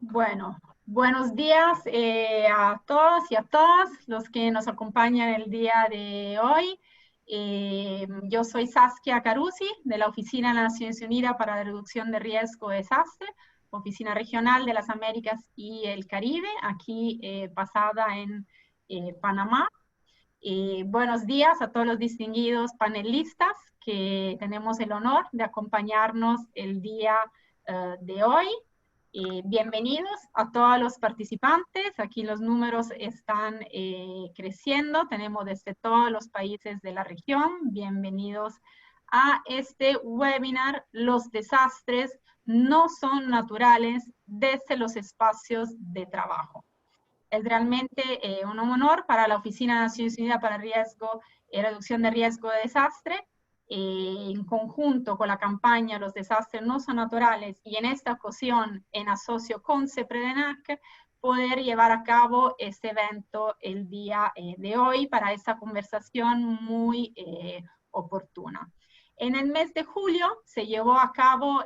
Bueno, buenos días a todos y a todas los que nos acompañan el día de hoy. Yo soy Saskia Carusi, de la Oficina de las Naciones Unidas para la Reducción de Riesgo de Desastre, Oficina Regional de las Américas y el Caribe, aquí basada en Panamá. Buenos días a todos los distinguidos panelistas que tenemos el honor de acompañarnos el día de hoy. Bienvenidos a todos los participantes. Aquí los números están creciendo. Tenemos desde todos los países de la región. Bienvenidos a este webinar. Los desastres no son naturales desde los espacios de trabajo. Es realmente un honor para la Oficina de Naciones Unidas para Riesgo y Reducción de Riesgo de Desastre, en conjunto con la campaña Los desastres no son naturales y en esta ocasión en asocio con CEPREDENAC, poder llevar a cabo este evento el día de hoy para esta conversación muy oportuna. En el mes de julio se llevó a cabo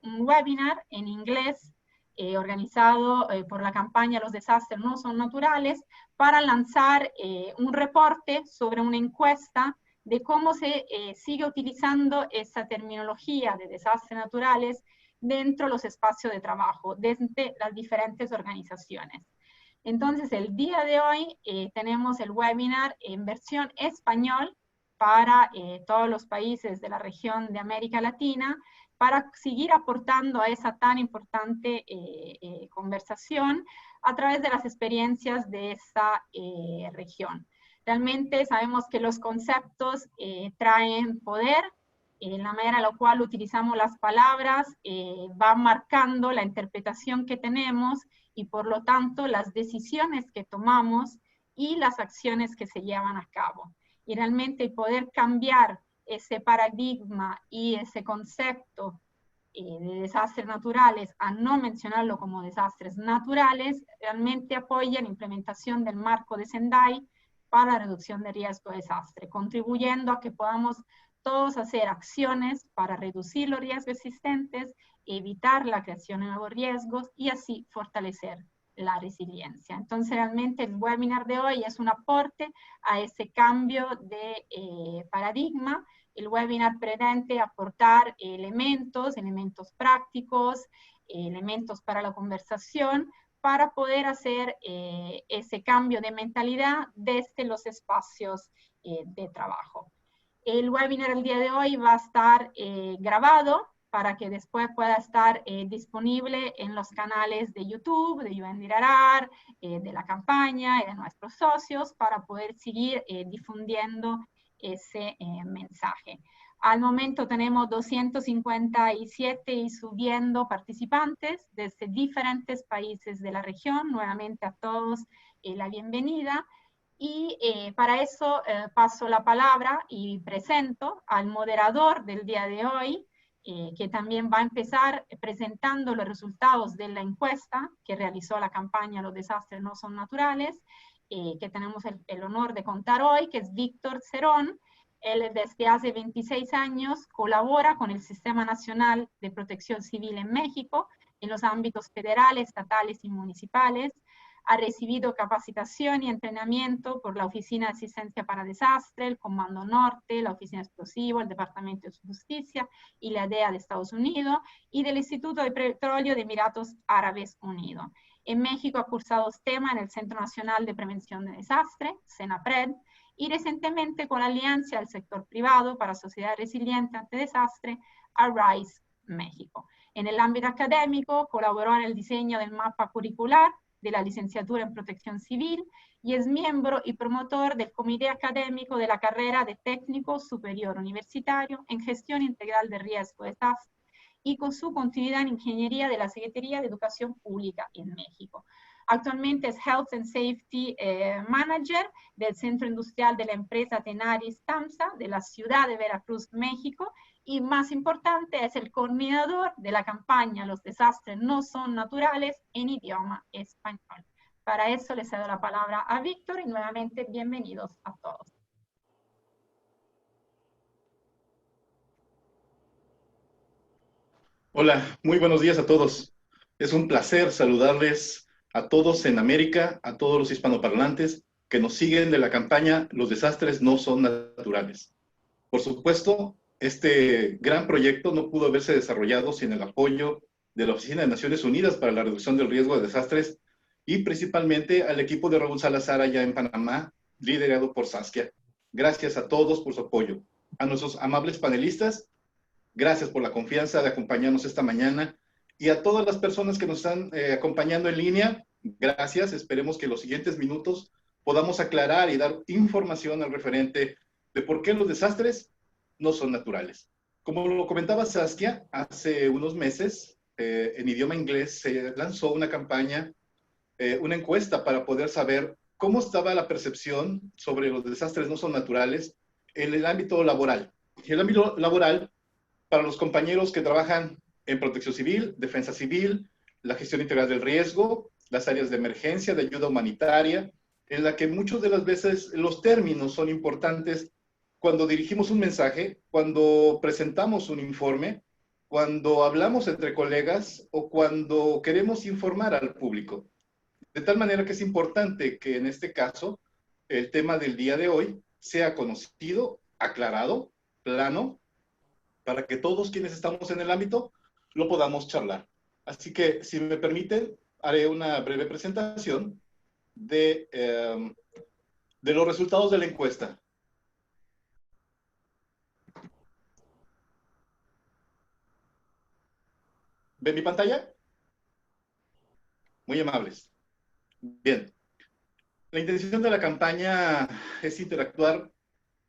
un webinar en inglés organizado por la campaña Los desastres no son naturales, para lanzar un reporte sobre una encuesta de cómo se sigue utilizando esa terminología de desastres naturales dentro de los espacios de trabajo, desde las diferentes organizaciones. Entonces, el día de hoy tenemos el webinar en versión español para todos los países de la región de América Latina, para seguir aportando a esa tan importante conversación a través de las experiencias de esa región. Realmente sabemos que los conceptos traen poder, en la manera en la cual utilizamos las palabras va marcando la interpretación que tenemos y por lo tanto las decisiones que tomamos y las acciones que se llevan a cabo. Y realmente poder cambiar ese paradigma y ese concepto de desastres naturales a no mencionarlo como desastres naturales, realmente apoya la implementación del marco de Sendai para la reducción de riesgo de desastre, contribuyendo a que podamos todos hacer acciones para reducir los riesgos existentes, evitar la creación de nuevos riesgos y así fortalecer la resiliencia. Entonces, realmente el webinar de hoy es un aporte a ese cambio de paradigma. El webinar pretende aportar elementos prácticos, elementos para la conversación, para poder hacer ese cambio de mentalidad desde los espacios de trabajo. El webinar el día de hoy va a estar grabado para que después pueda estar disponible en los canales de YouTube, de UNDIRAR, de la campaña y de nuestros socios, para poder seguir difundiendo ese mensaje. Al momento tenemos 257 y subiendo participantes desde diferentes países de la región. Nuevamente a todos la bienvenida. Y para eso paso la palabra y presento al moderador del día de hoy, que también va a empezar presentando los resultados de la encuesta que realizó la campaña Los desastres no son naturales, que tenemos el honor de contar hoy, que es Víctor Cerón. Él desde hace 26 años colabora con el Sistema Nacional de Protección Civil en México, en los ámbitos federales, estatales y municipales. Ha recibido capacitación y entrenamiento por la Oficina de Asistencia para Desastre, el Comando Norte, la Oficina de Explosivos, el Departamento de Justicia y la DEA de Estados Unidos, y del Instituto de Petróleo de Emiratos Árabes Unidos. En México ha cursado STEMA en el Centro Nacional de Prevención de Desastre, CENAPRED, y recientemente con la Alianza del Sector Privado para Sociedad Resiliente ante Desastre, ARISE México. En el ámbito académico, colaboró en el diseño del mapa curricular de la licenciatura en Protección Civil y es miembro y promotor del comité académico de la carrera de técnico superior universitario en gestión integral de riesgo de desastre y con su continuidad en ingeniería de la Secretaría de Educación Pública en México. Actualmente es Health and Safety Manager del Centro Industrial de la empresa Tenaris Tamsa de la ciudad de Veracruz, México, y más importante es el coordinador de la campaña Los desastres no son naturales en idioma español. Para eso le cedo la palabra a Víctor y nuevamente bienvenidos a todos. Hola, muy buenos días a todos. Es un placer saludarles a todos en América, a todos los hispanoparlantes que nos siguen de la campaña Los desastres no son naturales. Por supuesto, este gran proyecto no pudo haberse desarrollado sin el apoyo de la Oficina de Naciones Unidas para la Reducción del Riesgo de Desastres y principalmente al equipo de Raúl Salazar allá en Panamá, liderado por Saskia. Gracias a todos por su apoyo. A nuestros amables panelistas, gracias por la confianza de acompañarnos esta mañana. Y a todas las personas que nos están acompañando en línea, gracias. Esperemos que en los siguientes minutos podamos aclarar y dar información al referente de por qué los desastres no son naturales. Como lo comentaba Saskia, hace unos meses, en idioma inglés, se lanzó una campaña, una encuesta para poder saber cómo estaba la percepción sobre los desastres no son naturales en el ámbito laboral. Y el ámbito laboral, para los compañeros que trabajan en protección civil, defensa civil, la gestión integral del riesgo, las áreas de emergencia, de ayuda humanitaria, en la que muchas de las veces los términos son importantes cuando dirigimos un mensaje, cuando presentamos un informe, cuando hablamos entre colegas o cuando queremos informar al público. De tal manera que es importante que en este caso el tema del día de hoy sea conocido, aclarado, plano, para que todos quienes estamos en el ámbito lo podamos charlar. Así que, si me permiten, haré una breve presentación de los resultados de la encuesta. ¿Ven mi pantalla? Muy amables. Bien. La intención de la campaña es interactuar,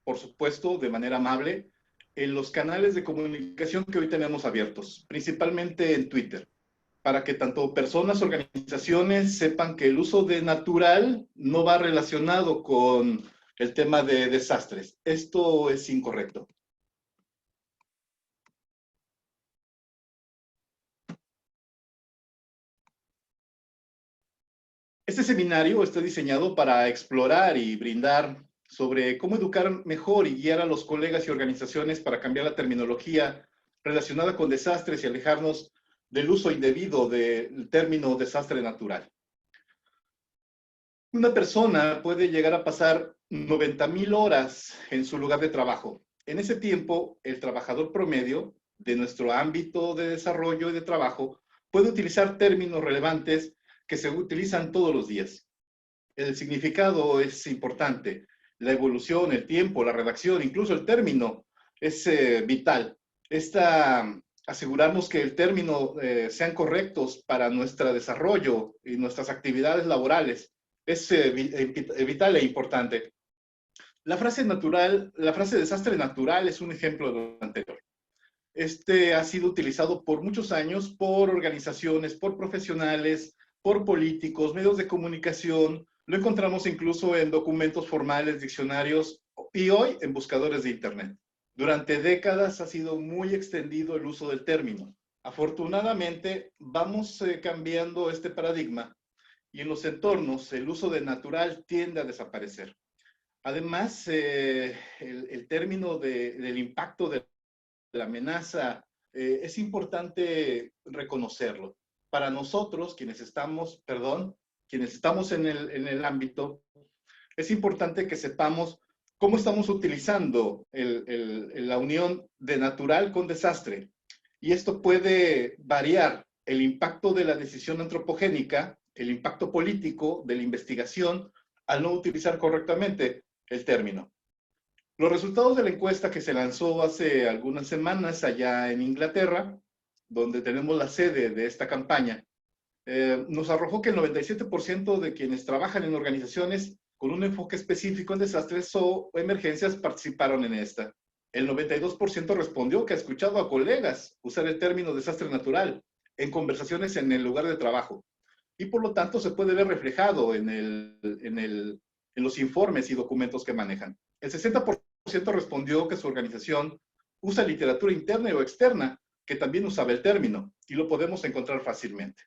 por supuesto, de manera amable en los canales de comunicación que hoy tenemos abiertos, principalmente en Twitter, para que tanto personas, organizaciones sepan que el uso de natural no va relacionado con el tema de desastres. Esto es incorrecto. Este seminario está diseñado para explorar y brindar sobre cómo educar mejor y guiar a los colegas y organizaciones para cambiar la terminología relacionada con desastres y alejarnos del uso indebido del término desastre natural. Una persona puede llegar a pasar 90,000 horas en su lugar de trabajo. En ese tiempo, el trabajador promedio de nuestro ámbito de desarrollo y de trabajo puede utilizar términos relevantes que se utilizan todos los días. El significado es importante. La evolución, el tiempo, la redacción, incluso el término es vital. Asegurarnos que el término sean correctos para nuestro desarrollo y nuestras actividades laborales es vital e importante. La frase desastre natural es un ejemplo de lo anterior. Este ha sido utilizado por muchos años por organizaciones, por profesionales, por políticos, medios de comunicación. Lo encontramos incluso en documentos formales, diccionarios y hoy en buscadores de Internet. Durante décadas ha sido muy extendido el uso del término. Afortunadamente, vamos cambiando este paradigma y en los entornos el uso de natural tiende a desaparecer. Además, el término del impacto de la amenaza es importante reconocerlo. Para nosotros, quienes estamos en el ámbito, es importante que sepamos cómo estamos utilizando la unión de natural con desastre. Y esto puede variar el impacto de la decisión antropogénica, el impacto político de la investigación, al no utilizar correctamente el término. Los resultados de la encuesta que se lanzó hace algunas semanas allá en Inglaterra, donde tenemos la sede de esta campaña, nos arrojó que el 97% de quienes trabajan en organizaciones con un enfoque específico en desastres o emergencias participaron en esta. El 92% respondió que ha escuchado a colegas usar el término desastre natural en conversaciones en el lugar de trabajo. Y por lo tanto se puede ver reflejado en los informes y documentos que manejan. El 60% respondió que su organización usa literatura interna o externa que también usaba el término y lo podemos encontrar fácilmente.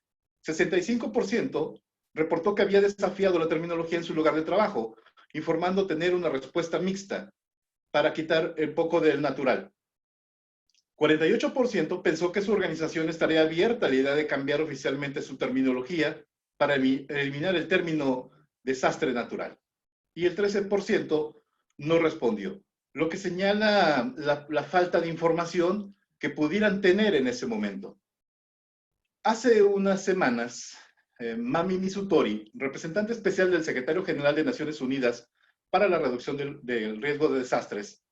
65% reportó que había desafiado la terminología en su lugar de trabajo, informando tener una respuesta mixta para quitar el poco del natural. 48% pensó que su organización estaría abierta a la idea de cambiar oficialmente su terminología para eliminar el término desastre natural. Y el 13% no respondió, lo que señala la falta de información que pudieran tener en ese momento. Hace unas semanas, Mami Misutori, representante especial del secretario general de Naciones Unidas para la reducción del riesgo de desastres,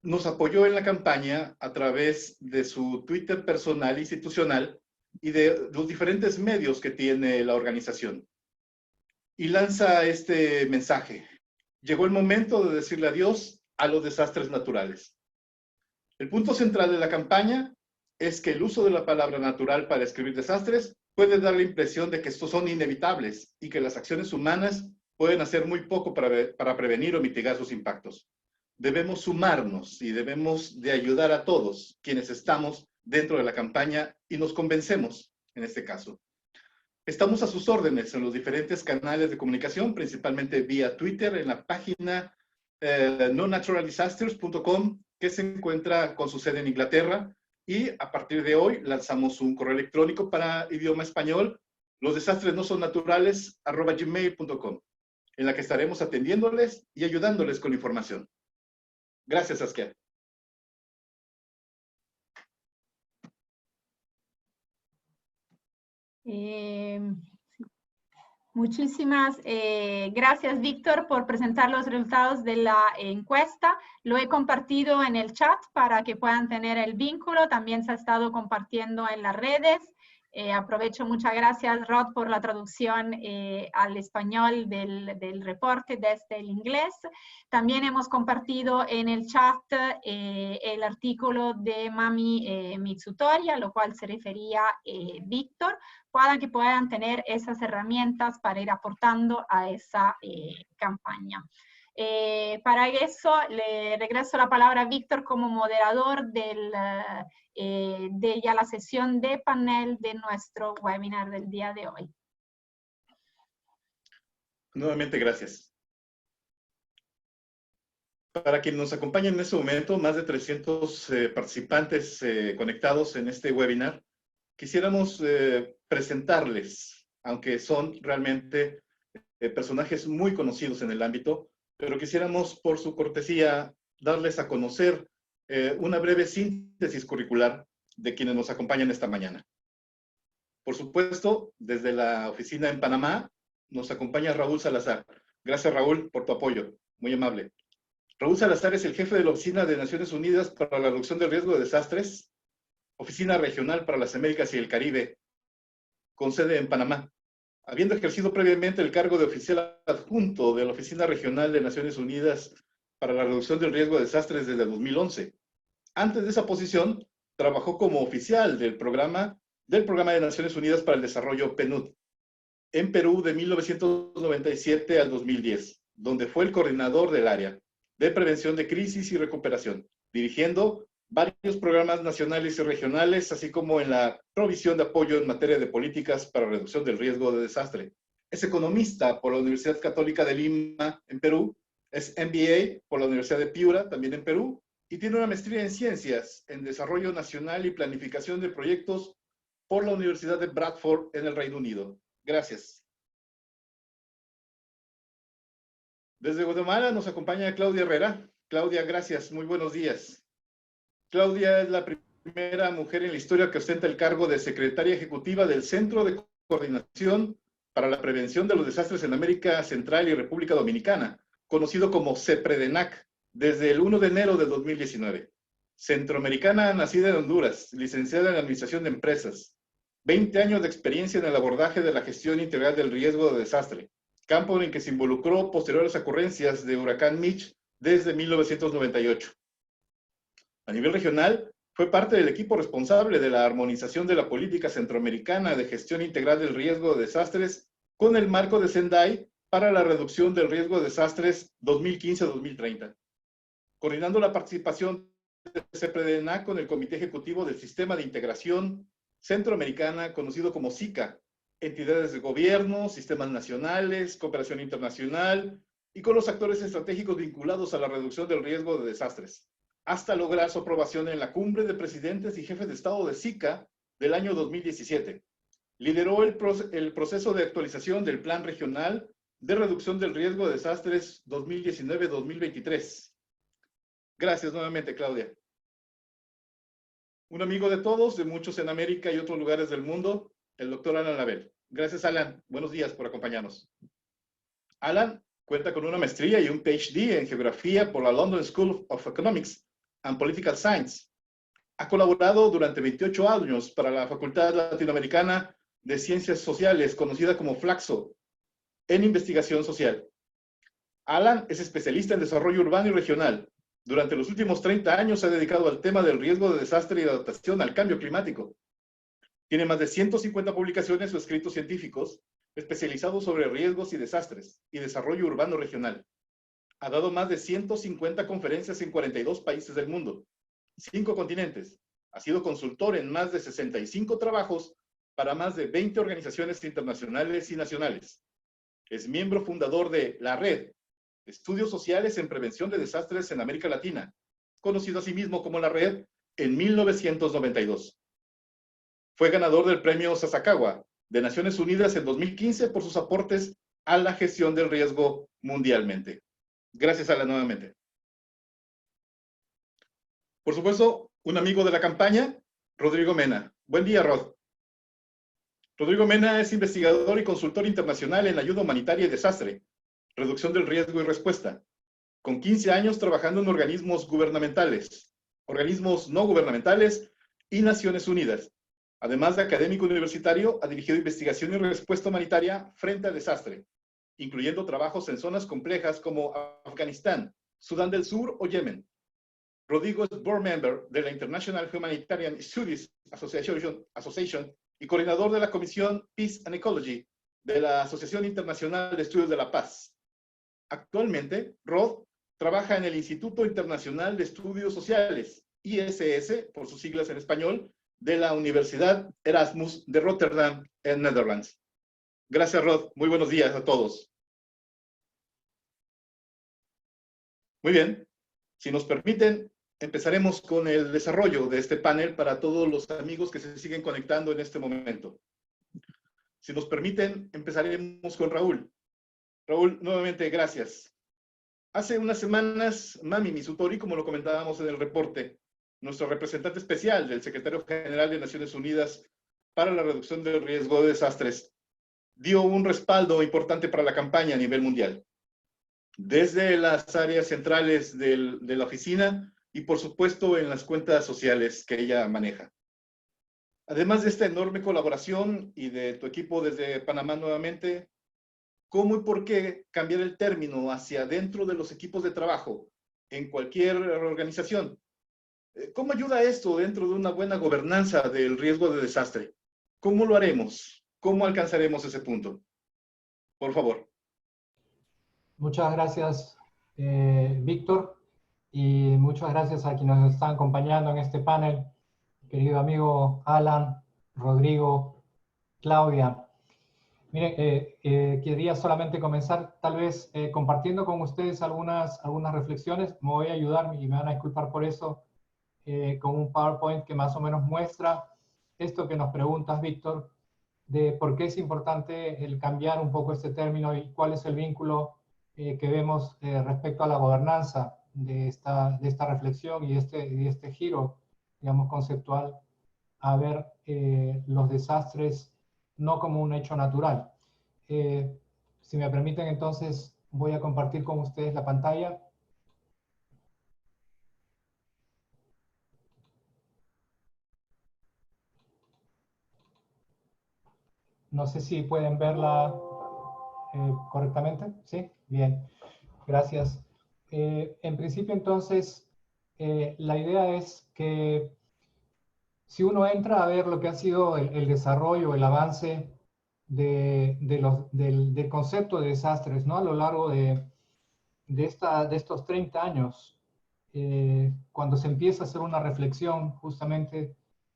nos apoyó en la campaña a través de su Twitter personal institucional y de los diferentes medios que tiene la organización. Y lanza este mensaje: llegó el momento de decirle adiós a los desastres naturales. El punto central de la campaña es que el uso de la palabra natural para describir desastres puede dar la impresión de que estos son inevitables y que las acciones humanas pueden hacer muy poco para prevenir o mitigar sus impactos. Debemos sumarnos y debemos de ayudar a todos quienes estamos dentro de la campaña y nos convencemos en este caso. Estamos a sus órdenes en los diferentes canales de comunicación, principalmente vía Twitter, en la página nonaturaldisasters.com, que se encuentra con su sede en Inglaterra, y a partir de hoy lanzamos un correo electrónico para idioma español, losdesastresnosonaturales@gmail.com, en la que estaremos atendiéndoles y ayudándoles con información. Gracias, Saskia. Muchísimas gracias, Víctor, por presentar los resultados de la encuesta. Lo he compartido en el chat para que puedan tener el vínculo. También se ha estado compartiendo en las redes. Aprovecho, muchas gracias, Rod, por la traducción al español del reporte desde el inglés. También hemos compartido en el chat el artículo de Mami Mitsutori, a lo cual se refería Víctor, para que puedan tener esas herramientas para ir aportando a esa campaña. Para eso le regreso la palabra a Víctor como moderador de ya la sesión de panel de nuestro webinar del día de hoy. Nuevamente, gracias. Para quienes nos acompañan en este momento, más de 300 participantes conectados en este webinar, quisiéramos presentarles, aunque son realmente personajes muy conocidos en el ámbito, pero quisiéramos, por su cortesía, darles a conocer una breve síntesis curricular de quienes nos acompañan esta mañana. Por supuesto, desde la oficina en Panamá, nos acompaña Raúl Salazar. Gracias, Raúl, por tu apoyo. Muy amable. Raúl Salazar es el jefe de la Oficina de Naciones Unidas para la Reducción del Riesgo de Desastres, Oficina Regional para las Américas y el Caribe, con sede en Panamá. Habiendo ejercido previamente el cargo de oficial adjunto de la Oficina Regional de Naciones Unidas para la Reducción del Riesgo de Desastres desde 2011. Antes de esa posición, trabajó como oficial del programa de Naciones Unidas para el Desarrollo, PNUD, en Perú de 1997 al 2010, donde fue el coordinador del área de prevención de crisis y recuperación, dirigiendo varios programas nacionales y regionales, así como en la provisión de apoyo en materia de políticas para reducción del riesgo de desastre. Es economista por la Universidad Católica de Lima, en Perú. Es MBA por la Universidad de Piura, también en Perú. Y tiene una maestría en Ciencias, en Desarrollo Nacional y Planificación de Proyectos por la Universidad de Bradford, en el Reino Unido. Gracias. Desde Guatemala nos acompaña Claudia Herrera. Claudia, gracias. Muy buenos días. Claudia es la primera mujer en la historia que ostenta el cargo de secretaria ejecutiva del Centro de Coordinación para la Prevención de los Desastres en América Central y República Dominicana, conocido como CEPREDENAC, desde el 1 de enero de 2019. Centroamericana, nacida en Honduras, licenciada en Administración de Empresas, 20 años de experiencia en el abordaje de la gestión integral del riesgo de desastre, campo en el que se involucró posteriores ocurrencias de huracán Mitch desde 1998. A nivel regional, fue parte del equipo responsable de la armonización de la política centroamericana de gestión integral del riesgo de desastres con el marco de Sendai para la reducción del riesgo de desastres 2015-2030. Coordinando la participación de CEPREDENAC con el Comité Ejecutivo del Sistema de Integración Centroamericana, conocido como SICA, entidades de gobierno, sistemas nacionales, cooperación internacional y con los actores estratégicos vinculados a la reducción del riesgo de desastres. hasta lograr su aprobación en la Cumbre de Presidentes y Jefes de Estado de SICA del año 2017. Lideró el proceso de actualización del Plan Regional de Reducción del Riesgo de Desastres 2019-2023. Gracias nuevamente, Claudia. Un amigo de todos, de muchos en América y otros lugares del mundo, el doctor Alan Lavelle. Gracias, Alan. Buenos días por acompañarnos. Alan cuenta con una maestría y un PhD en Geografía por la London School of Economics and Political Science. Ha colaborado durante 28 años para la Facultad Latinoamericana de Ciencias Sociales, conocida como FLACSO, en investigación social. Alan es especialista en desarrollo urbano y regional. Durante los últimos 30 años se ha dedicado al tema del riesgo de desastre y de adaptación al cambio climático. Tiene más de 150 publicaciones o escritos científicos especializados sobre riesgos y desastres y desarrollo urbano regional. Ha dado más de 150 conferencias en 42 países del mundo, 5 continentes. Ha sido consultor en más de 65 trabajos para más de 20 organizaciones internacionales y nacionales. Es miembro fundador de la Red Estudios Sociales en Prevención de Desastres en América Latina, conocido asimismo como la Red en 1992. Fue ganador del Premio Sasakawa de Naciones Unidas en 2015 por sus aportes a la gestión del riesgo mundialmente. Gracias, Alan, nuevamente. Por supuesto, un amigo de la campaña, Rodrigo Mena. Buen día, Rod. Rodrigo Mena es investigador y consultor internacional en ayuda humanitaria y desastre, reducción del riesgo y respuesta, con 15 años trabajando en organismos gubernamentales, organismos no gubernamentales y Naciones Unidas. Además de académico universitario, ha dirigido investigación y respuesta humanitaria frente al desastre, incluyendo trabajos en zonas complejas como Afganistán, Sudán del Sur o Yemen. Rodrigo es board member de la International Humanitarian Studies Association y coordinador de la Comisión Peace and Ecology de la Asociación Internacional de Estudios de la Paz. Actualmente, Rod trabaja en el Instituto Internacional de Estudios Sociales, ISS, por sus siglas en español, de la Universidad Erasmus de Rotterdam, en Netherlands. Gracias, Rod. Muy buenos días a todos. Muy bien. Si nos permiten, empezaremos con el desarrollo de este panel para todos los amigos que se siguen conectando en este momento. Si nos permiten, empezaremos con Raúl. Raúl, nuevamente, gracias. Hace unas semanas, Mami Misutori, como lo comentábamos en el reporte, nuestro representante especial del Secretario General de Naciones Unidas para la Reducción del Riesgo de Desastres, dio un respaldo importante para la campaña a nivel mundial. Desde las áreas centrales de la oficina y, por supuesto, en las cuentas sociales que ella maneja. Además de esta enorme colaboración y de tu equipo desde Panamá nuevamente, ¿cómo y por qué cambiar el término hacia dentro de los equipos de trabajo en cualquier organización? ¿Cómo ayuda esto dentro de una buena gobernanza del riesgo de desastre? ¿Cómo lo haremos? ¿Cómo alcanzaremos ese punto? Por favor. Muchas gracias, Víctor, y muchas gracias a quienes nos están acompañando en este panel, querido amigo Alan, Rodrigo, Claudia. Miren, quería solamente comenzar tal vez compartiendo con ustedes algunas reflexiones. Me voy a ayudar y me van a disculpar por eso, con un PowerPoint que más o menos muestra esto que nos preguntas, Víctor, de por qué es importante el cambiar un poco este término y cuál es el vínculo que vemos respecto a la gobernanza de esta reflexión y este giro, digamos, conceptual, a ver los desastres no como un hecho natural. Si me permiten, entonces, voy a compartir con ustedes la pantalla. No sé si pueden verla correctamente. ¿Sí? Bien. Gracias. En principio, entonces, la idea es que si uno entra a ver lo que ha sido el desarrollo, el avance del concepto de desastres, ¿no? A lo largo de estos 30 años, cuando se empieza a hacer una reflexión justamente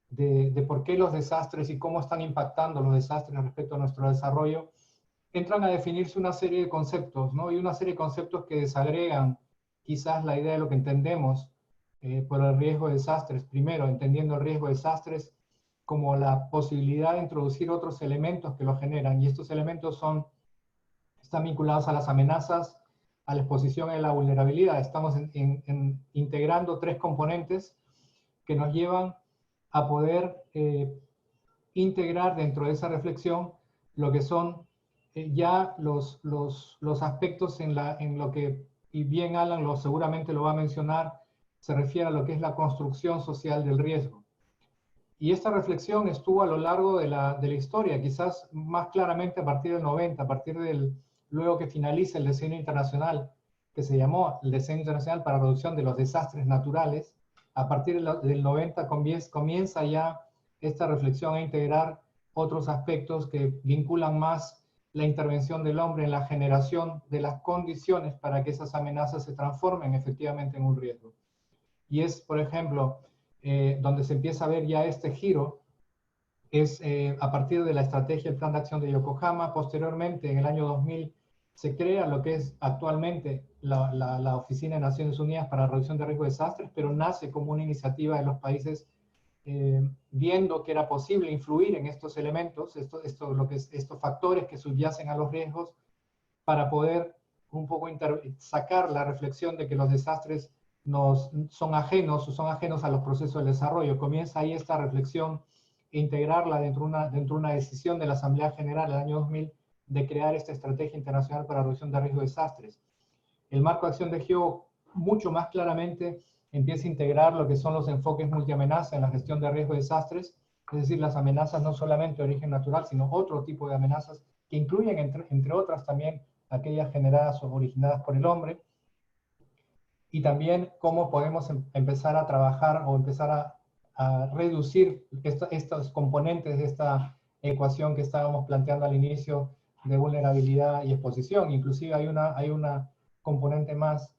de por qué los desastres y cómo están impactando los desastres respecto a nuestro desarrollo, entran a definirse una serie de conceptos, ¿no? Y una serie de conceptos que desagregan quizás la idea de lo que entendemos por el riesgo de desastres. Primero, entendiendo el riesgo de desastres como la posibilidad de introducir otros elementos que lo generan, y estos elementos están vinculados a las amenazas, a la exposición y a la vulnerabilidad. Estamos integrando tres componentes que nos llevan a poder integrar dentro de esa reflexión lo que son ya los aspectos en lo que, y bien Alan seguramente lo va a mencionar, se refiere a lo que es la construcción social del riesgo. Y esta reflexión estuvo a lo largo de la historia, quizás más claramente a partir del 90, a partir luego que finaliza el Decenio Internacional, que se llamó el Decenio Internacional para la Reducción de los Desastres Naturales. A partir del 90 comienza ya esta reflexión a integrar otros aspectos que vinculan más la intervención del hombre en la generación de las condiciones para que esas amenazas se transformen efectivamente en un riesgo. Y es, por ejemplo, donde se empieza a ver ya este giro, es a partir de la estrategia del Plan de Acción de Yokohama. Posteriormente, en el año 2000, se crea lo que es actualmente la Oficina de Naciones Unidas para la Reducción de Riesgo de Desastres, pero nace como una iniciativa de los países viendo que era posible influir en estos elementos, estos factores que subyacen a los riesgos, para poder un poco sacar la reflexión de que los desastres son ajenos a los procesos de desarrollo. Comienza ahí esta reflexión e integrarla dentro de una decisión de la Asamblea General del año 2000 de crear esta Estrategia Internacional para la Reducción de Riesgo de Desastres. El marco de acción de GEO mucho más claramente empieza a integrar lo que son los enfoques multiamenaza en la gestión de riesgo de desastres, es decir, las amenazas no solamente de origen natural, sino otro tipo de amenazas que incluyen, entre otras, también aquellas generadas o originadas por el hombre, y también cómo podemos empezar a trabajar o empezar a reducir estos componentes de esta ecuación que estábamos planteando al inicio de vulnerabilidad y exposición. Inclusive hay una componente más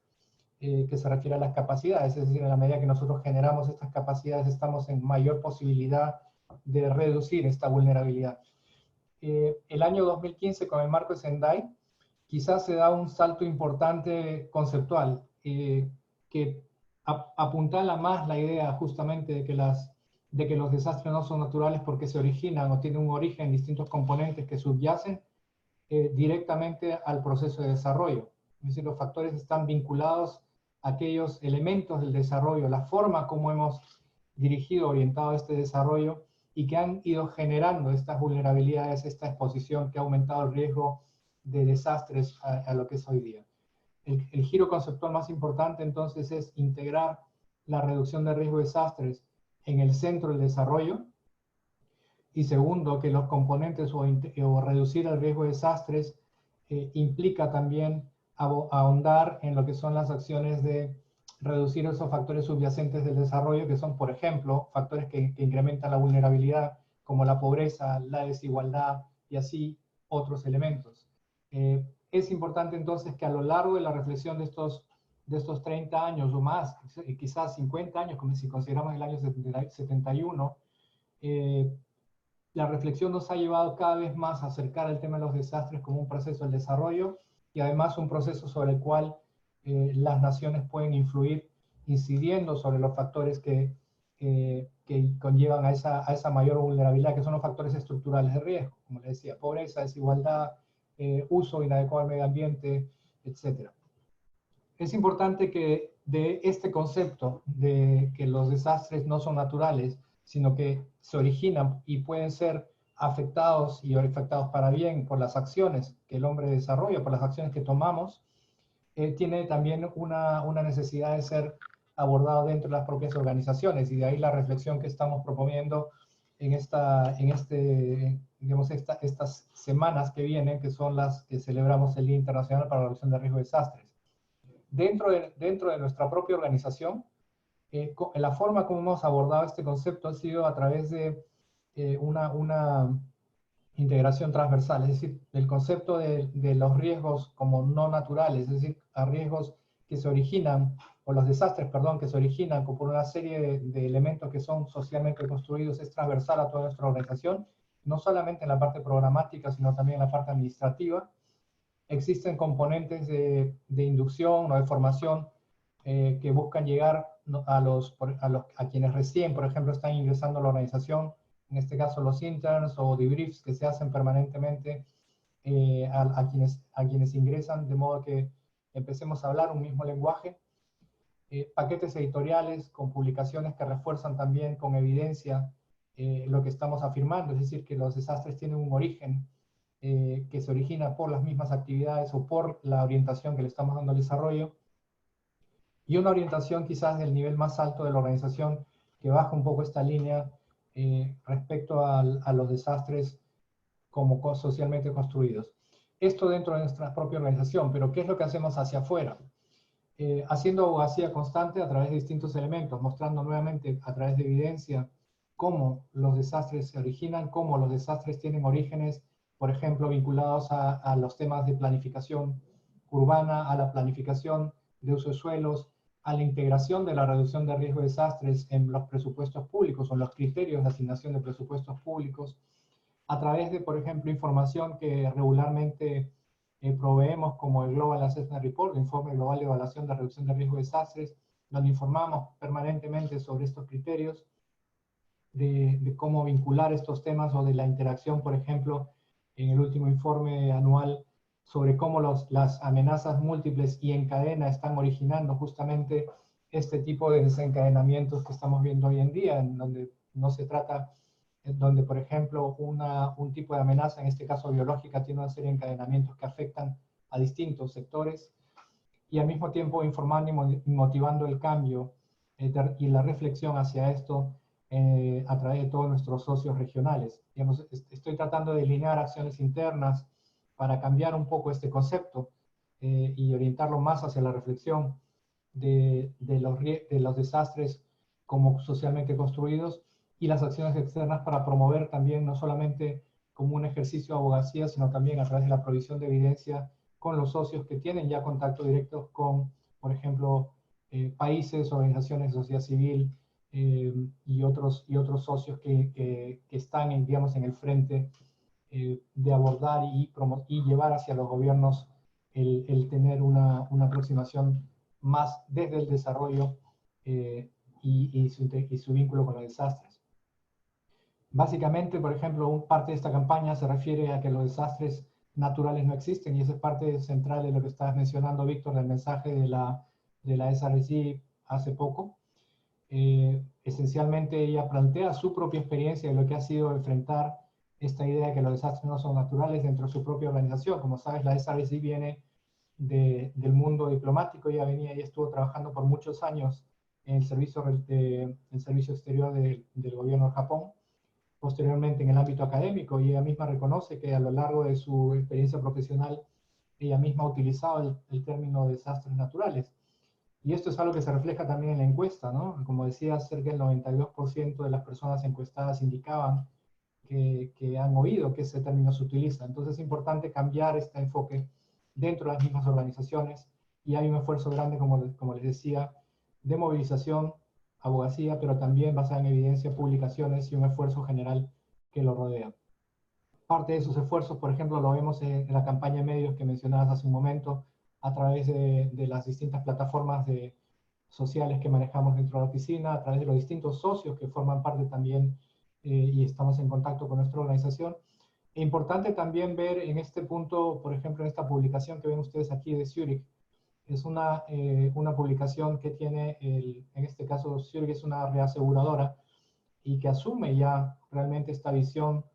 que se refiere a las capacidades, es decir, en la medida que nosotros generamos estas capacidades estamos en mayor posibilidad de reducir esta vulnerabilidad. El año 2015, con el marco de Sendai, quizás se da un salto importante conceptual, que apuntala más la idea justamente de que los desastres no son naturales porque se originan o tienen un origen en distintos componentes que subyacen directamente al proceso de desarrollo. Es decir, los factores están vinculados a aquellos elementos del desarrollo, la forma como hemos dirigido, orientado este desarrollo, y que han ido generando estas vulnerabilidades, esta exposición que ha aumentado el riesgo de desastres a lo que es hoy día. El giro conceptual más importante entonces es integrar la reducción de riesgo de desastres en el centro del desarrollo, y segundo, que los componentes o reducir el riesgo de desastres implica también ahondar en lo que son las acciones de reducir esos factores subyacentes del desarrollo, que son, por ejemplo, factores que incrementan la vulnerabilidad, como la pobreza, la desigualdad y así otros elementos. Es importante entonces que a lo largo de la reflexión de estos 30 años o más, quizás 50 años, como si consideramos el año 71, la reflexión nos ha llevado cada vez más a acercar el tema de los desastres como un proceso del desarrollo, y además un proceso sobre el cual las naciones pueden influir, incidiendo sobre los factores que conllevan a esa mayor vulnerabilidad, que son los factores estructurales de riesgo, como les decía, pobreza, desigualdad, uso inadecuado del medio ambiente, etc. Es importante que de este concepto de que los desastres no son naturales, sino que se originan y pueden ser afectados y afectados para bien por las acciones que el hombre desarrolla, por las acciones que tomamos, tiene también una necesidad de ser abordado dentro de las propias organizaciones, y de ahí la reflexión que estamos proponiendo en estas semanas que vienen, que son las que celebramos el Día Internacional para la Reducción de Riesgo de Desastres. Dentro de nuestra propia organización, la forma como hemos abordado este concepto ha sido a través de una integración transversal, es decir, el concepto de los riesgos como no naturales, es decir, a riesgos que se originan, o los desastres, perdón, que se originan por una serie de elementos que son socialmente construidos, es transversal a toda nuestra organización, no solamente en la parte programática, sino también en la parte administrativa. Existen componentes de inducción o de formación que buscan llegar a quienes recién, por ejemplo, están ingresando a la organización, en este caso los interns o debriefs que se hacen permanentemente a quienes ingresan, de modo que empecemos a hablar un mismo lenguaje. Paquetes editoriales con publicaciones que refuerzan también con evidencia lo que estamos afirmando, es decir, que los desastres tienen un origen que se origina por las mismas actividades o por la orientación que le estamos dando al desarrollo, y una orientación quizás del nivel más alto de la organización que baja un poco esta línea respecto a los desastres como socialmente construidos. Esto dentro de nuestra propia organización, pero ¿qué es lo que hacemos hacia afuera? Haciendo abogacía constante a través de distintos elementos, mostrando nuevamente a través de evidencia cómo los desastres se originan, cómo los desastres tienen orígenes, por ejemplo, vinculados a los temas de planificación urbana, a la planificación de uso de suelos, a la integración de la reducción de riesgo de desastres en los presupuestos públicos o en los criterios de asignación de presupuestos públicos, a través de, por ejemplo, información que regularmente proveemos como el Global Assessment Report, el Informe Global de Evaluación de Reducción de Riesgo de Desastres, donde informamos permanentemente sobre estos criterios, de cómo vincular estos temas o de la interacción, por ejemplo, en el último informe anual sobre cómo las amenazas múltiples y en cadena están originando justamente este tipo de desencadenamientos que estamos viendo hoy en día, en donde no se trata, en donde, por ejemplo, un tipo de amenaza, en este caso biológica, tiene una serie de encadenamientos que afectan a distintos sectores, y al mismo tiempo informando y motivando el cambio y la reflexión hacia esto a través de todos nuestros socios regionales. Digamos, estoy tratando de delinear acciones internas para cambiar un poco este concepto y orientarlo más hacia la reflexión de los desastres como socialmente construidos, y las acciones externas para promover también, no solamente como un ejercicio de abogacía, sino también a través de la provisión de evidencia con los socios que tienen ya contacto directo con, por ejemplo, países, organizaciones de sociedad civil y otros socios que están, digamos, en el frente de abordar y llevar hacia los gobiernos el tener una aproximación más desde el desarrollo y su vínculo con los desastres. Básicamente, por ejemplo, parte de esta campaña se refiere a que los desastres naturales no existen, y esa es parte central de lo que estabas mencionando, Víctor, del mensaje de la SRC hace poco. Esencialmente ella plantea su propia experiencia de lo que ha sido enfrentar esta idea de que los desastres no son naturales dentro de su propia organización. Como sabes, la SRC viene del mundo diplomático, ella venía y estuvo trabajando por muchos años en el servicio exterior del gobierno de Japón, posteriormente en el ámbito académico, y ella misma reconoce que a lo largo de su experiencia profesional ella misma ha utilizado el término desastres naturales. Y esto es algo que se refleja también en la encuesta, ¿no? Como decía, cerca del 92% de las personas encuestadas indicaban que han oído que ese término se utiliza. Entonces es importante cambiar este enfoque dentro de las mismas organizaciones, y hay un esfuerzo grande, como les decía, de movilización, abogacía, pero también basada en evidencia, publicaciones y un esfuerzo general que lo rodea. Parte de esos esfuerzos, por ejemplo, lo vemos en la campaña de medios que mencionabas hace un momento, a través de las distintas plataformas sociales que manejamos dentro de la oficina, a través de los distintos socios que forman parte también y estamos en contacto con nuestra organización. E importante también ver en este punto, por ejemplo, en esta publicación que ven ustedes aquí de Zurich, es una publicación que tiene, en este caso Zurich es una reaseguradora y que asume ya realmente esta visión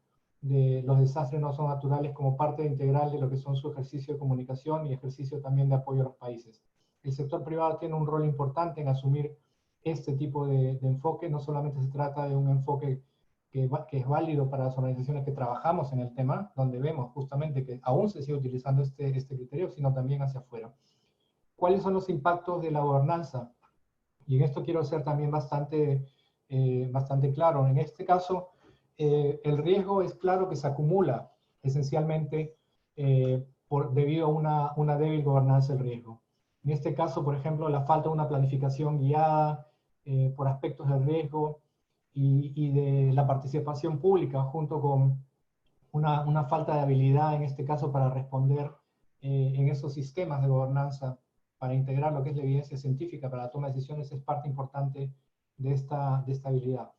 de los desastres no son naturales como parte integral de lo que son su ejercicio de comunicación y ejercicio también de apoyo a los países. El sector privado tiene un rol importante en asumir este tipo de enfoque. No solamente se trata de un enfoque que es válido para las organizaciones que trabajamos en el tema, donde vemos justamente que aún se sigue utilizando este criterio, sino también hacia afuera. ¿Cuáles son los impactos de la gobernanza? Y en esto quiero ser también bastante claro. En este caso, el riesgo es claro que se acumula esencialmente debido a una débil gobernanza del riesgo. En este caso, por ejemplo, la falta de una planificación guiada por aspectos del riesgo y de la participación pública, junto con una falta de habilidad, en este caso, para responder en esos sistemas de gobernanza para integrar lo que es la evidencia científica para la toma de decisiones es parte importante de esta habilidad.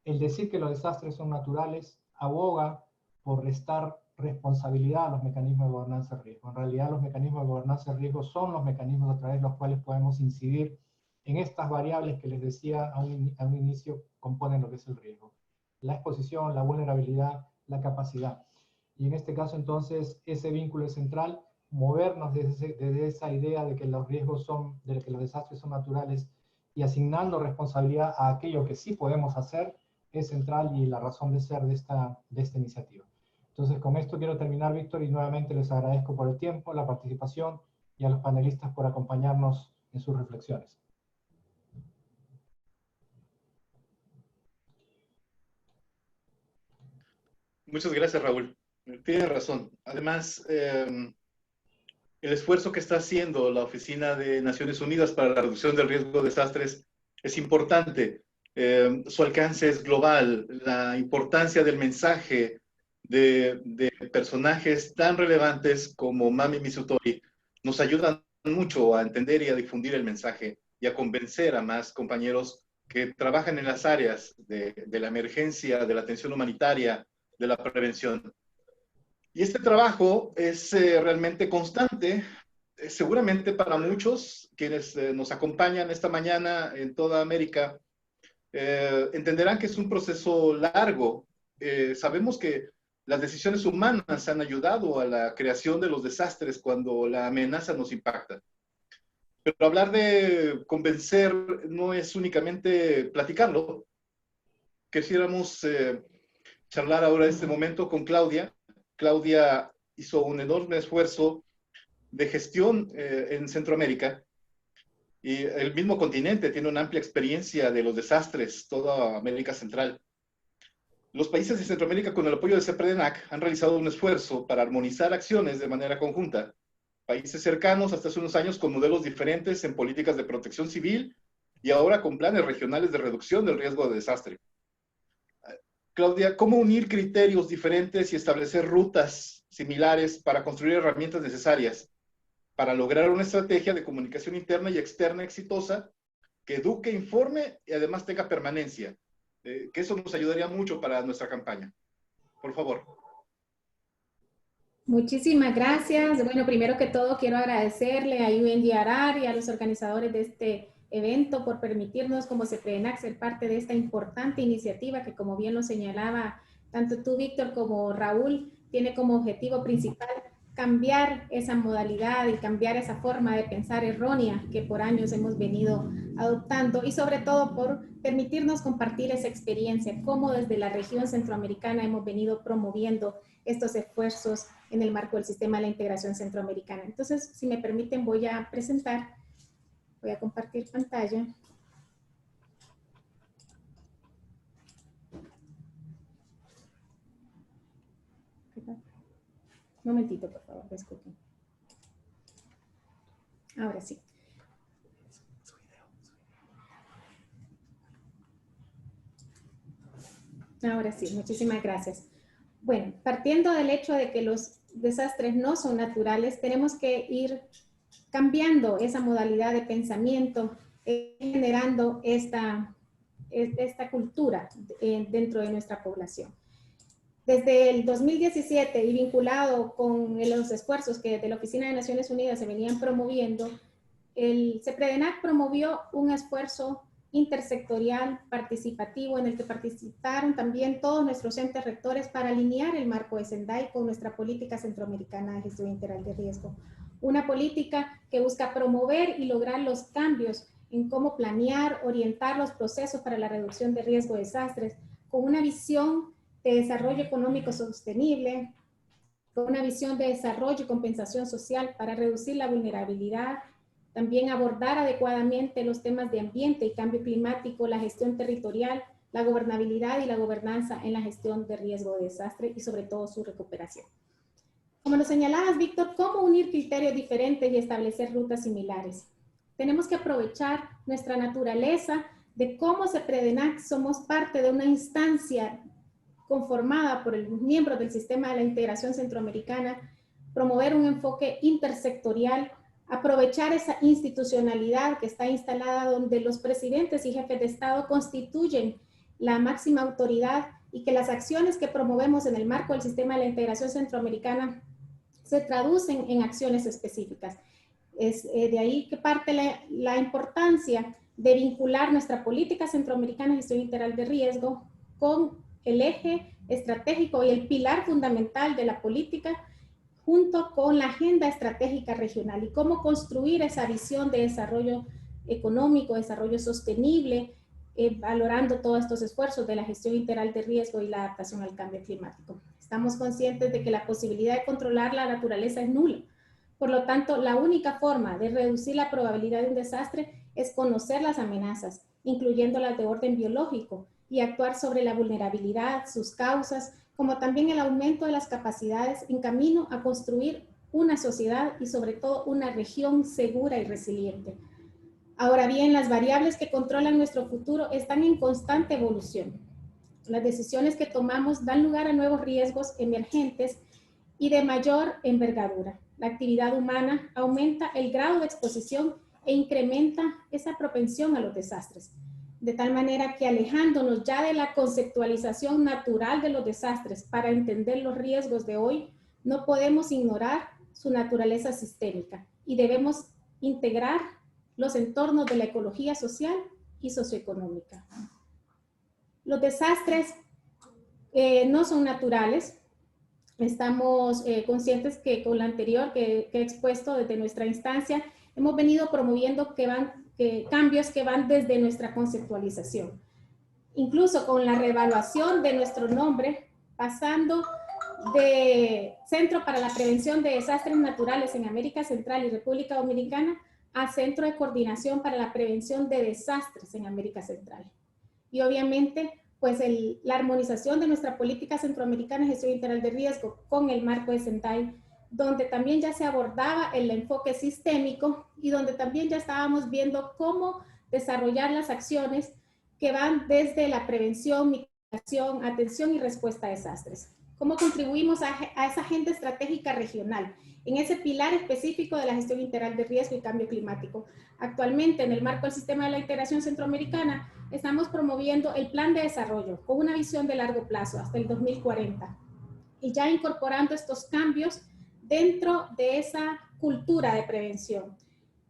El decir que los desastres son naturales aboga por restar responsabilidad a los mecanismos de gobernanza de riesgo. En realidad, los mecanismos de gobernanza de riesgo son los mecanismos a través de los cuales podemos incidir en estas variables que les decía a un inicio componen lo que es el riesgo. La exposición, la vulnerabilidad, la capacidad. Y en este caso, entonces, ese vínculo es central, movernos desde esa idea de que los riesgos son, de que los desastres son naturales y asignando responsabilidad a aquello que sí podemos hacer, es central y la razón de ser de esta iniciativa. Entonces, con esto quiero terminar, Víctor, y nuevamente les agradezco por el tiempo, la participación y a los panelistas por acompañarnos en sus reflexiones. Muchas gracias, Raúl. Tienes razón. Además, el esfuerzo que está haciendo la Oficina de Naciones Unidas para la Reducción del Riesgo de Desastres es importante. Su alcance es global. La importancia del mensaje de personajes tan relevantes como Mami Misutori nos ayudan mucho a entender y a difundir el mensaje y a convencer a más compañeros que trabajan en las áreas de la emergencia, de la atención humanitaria, de la prevención. Y este trabajo es realmente constante. Seguramente para muchos quienes nos acompañan esta mañana en toda América entenderán que es un proceso largo. Sabemos que las decisiones humanas han ayudado a la creación de los desastres cuando la amenaza nos impacta. Pero hablar de convencer no es únicamente platicarlo. Quisiéramos charlar ahora en este momento con Claudia. Claudia hizo un enorme esfuerzo de gestión en Centroamérica y el mismo continente tiene una amplia experiencia de los desastres, toda América Central. Los países de Centroamérica, con el apoyo de CEPREDENAC, han realizado un esfuerzo para armonizar acciones de manera conjunta. Países cercanos hasta hace unos años con modelos diferentes en políticas de protección civil y ahora con planes regionales de reducción del riesgo de desastre. Claudia, ¿cómo unir criterios diferentes y establecer rutas similares para construir herramientas necesarias para lograr una estrategia de comunicación interna y externa exitosa que eduque, informe y además tenga permanencia? Que eso nos ayudaría mucho para nuestra campaña. Por favor. Muchísimas gracias. Bueno, primero que todo quiero agradecerle a UNDRR y a los organizadores de este evento por permitirnos como CEPREDENAC ser parte de esta importante iniciativa que, como bien lo señalaba tanto tú, Víctor, como Raúl, tiene como objetivo principal cambiar esa modalidad y cambiar esa forma de pensar errónea que por años hemos venido adoptando y sobre todo por permitirnos compartir esa experiencia, cómo desde la región centroamericana hemos venido promoviendo estos esfuerzos en el marco del sistema de la integración centroamericana. Entonces, si me permiten, voy a presentar, voy a compartir pantalla. Un momentito, por favor, disculpen. Ahora sí. Ahora sí, muchísimas gracias. Bueno, partiendo del hecho de que los desastres no son naturales, tenemos que ir cambiando esa modalidad de pensamiento, generando esta cultura dentro de nuestra población. Desde el 2017 y vinculado con los esfuerzos que desde la Oficina de Naciones Unidas se venían promoviendo, el CEPREDENAC promovió un esfuerzo intersectorial participativo en el que participaron también todos nuestros entes rectores para alinear el marco de Sendai con nuestra política centroamericana de gestión integral de riesgo. Una política que busca promover y lograr los cambios en cómo planear, orientar los procesos para la reducción de riesgo de desastres, con una visión de desarrollo económico sostenible, con una visión de desarrollo y compensación social para reducir la vulnerabilidad, también abordar adecuadamente los temas de ambiente y cambio climático, la gestión territorial, la gobernabilidad y la gobernanza en la gestión de riesgo de desastre y sobre todo su recuperación. Como lo señalabas, Víctor, ¿cómo unir criterios diferentes y establecer rutas similares? Tenemos que aprovechar nuestra naturaleza de cómo CEPREDENAC somos parte de una instancia conformada por los miembros del sistema de la integración centroamericana, promover un enfoque intersectorial aprovechar esa institucionalidad que está instalada donde los presidentes y jefes de Estado constituyen la máxima autoridad y que las acciones que promovemos en el marco del sistema de la integración centroamericana se traducen en acciones específicas. Es de ahí que parte la importancia de vincular nuestra política centroamericana de gestión integral de riesgo con el eje estratégico y el pilar fundamental de la política junto con la agenda estratégica regional y cómo construir esa visión de desarrollo económico, desarrollo sostenible, valorando todos estos esfuerzos de la gestión integral de riesgo y la adaptación al cambio climático. Estamos conscientes de que la posibilidad de controlar la naturaleza es nula. Por lo tanto, la única forma de reducir la probabilidad de un desastre es conocer las amenazas, incluyendo las de orden biológico, y actuar sobre la vulnerabilidad, sus causas, como también el aumento de las capacidades en camino a construir una sociedad y sobre todo una región segura y resiliente. Ahora bien, las variables que controlan nuestro futuro están en constante evolución. Las decisiones que tomamos dan lugar a nuevos riesgos emergentes y de mayor envergadura. La actividad humana aumenta el grado de exposición e incrementa esa propensión a los desastres. De tal manera que alejándonos ya de la conceptualización natural de los desastres para entender los riesgos de hoy, no podemos ignorar su naturaleza sistémica y debemos integrar los entornos de la ecología social y socioeconómica. Los desastres no son naturales. Estamos conscientes que con lo anterior que he expuesto desde nuestra instancia, hemos venido promoviendo cambios que van desde nuestra conceptualización. Incluso con la reevaluación de nuestro nombre, pasando de Centro para la Prevención de Desastres Naturales en América Central y República Dominicana a Centro de Coordinación para la Prevención de Desastres en América Central. Y obviamente, pues la armonización de nuestra política centroamericana de gestión integral de riesgo con el marco de Sendai, donde también ya se abordaba el enfoque sistémico y donde también ya estábamos viendo cómo desarrollar las acciones que van desde la prevención, mitigación, atención y respuesta a desastres. Cómo contribuimos a esa agenda estratégica regional, en ese pilar específico de la gestión integral de riesgo y cambio climático. Actualmente, en el marco del sistema de la integración centroamericana, estamos promoviendo el plan de desarrollo con una visión de largo plazo hasta el 2040 y ya incorporando estos cambios dentro de esa cultura de prevención.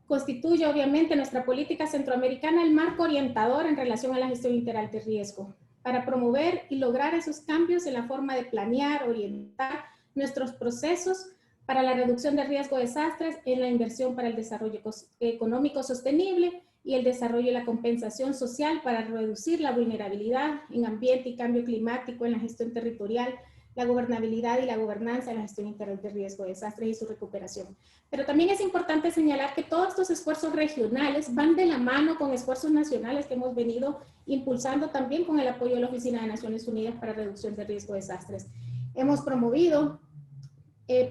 Constituye obviamente nuestra política centroamericana el marco orientador en relación a la gestión integral de riesgo para promover y lograr esos cambios en la forma de planear, orientar nuestros procesos para la reducción de riesgo de desastres en la inversión para el desarrollo económico sostenible y el desarrollo y la compensación social para reducir la vulnerabilidad en ambiente y cambio climático, en la gestión territorial, la gobernabilidad y la gobernanza de la gestión integral de riesgo de desastres y su recuperación. Pero también es importante señalar que todos estos esfuerzos regionales van de la mano con esfuerzos nacionales que hemos venido impulsando también con el apoyo de la Oficina de Naciones Unidas para Reducción de Riesgo de Desastres. Hemos promovido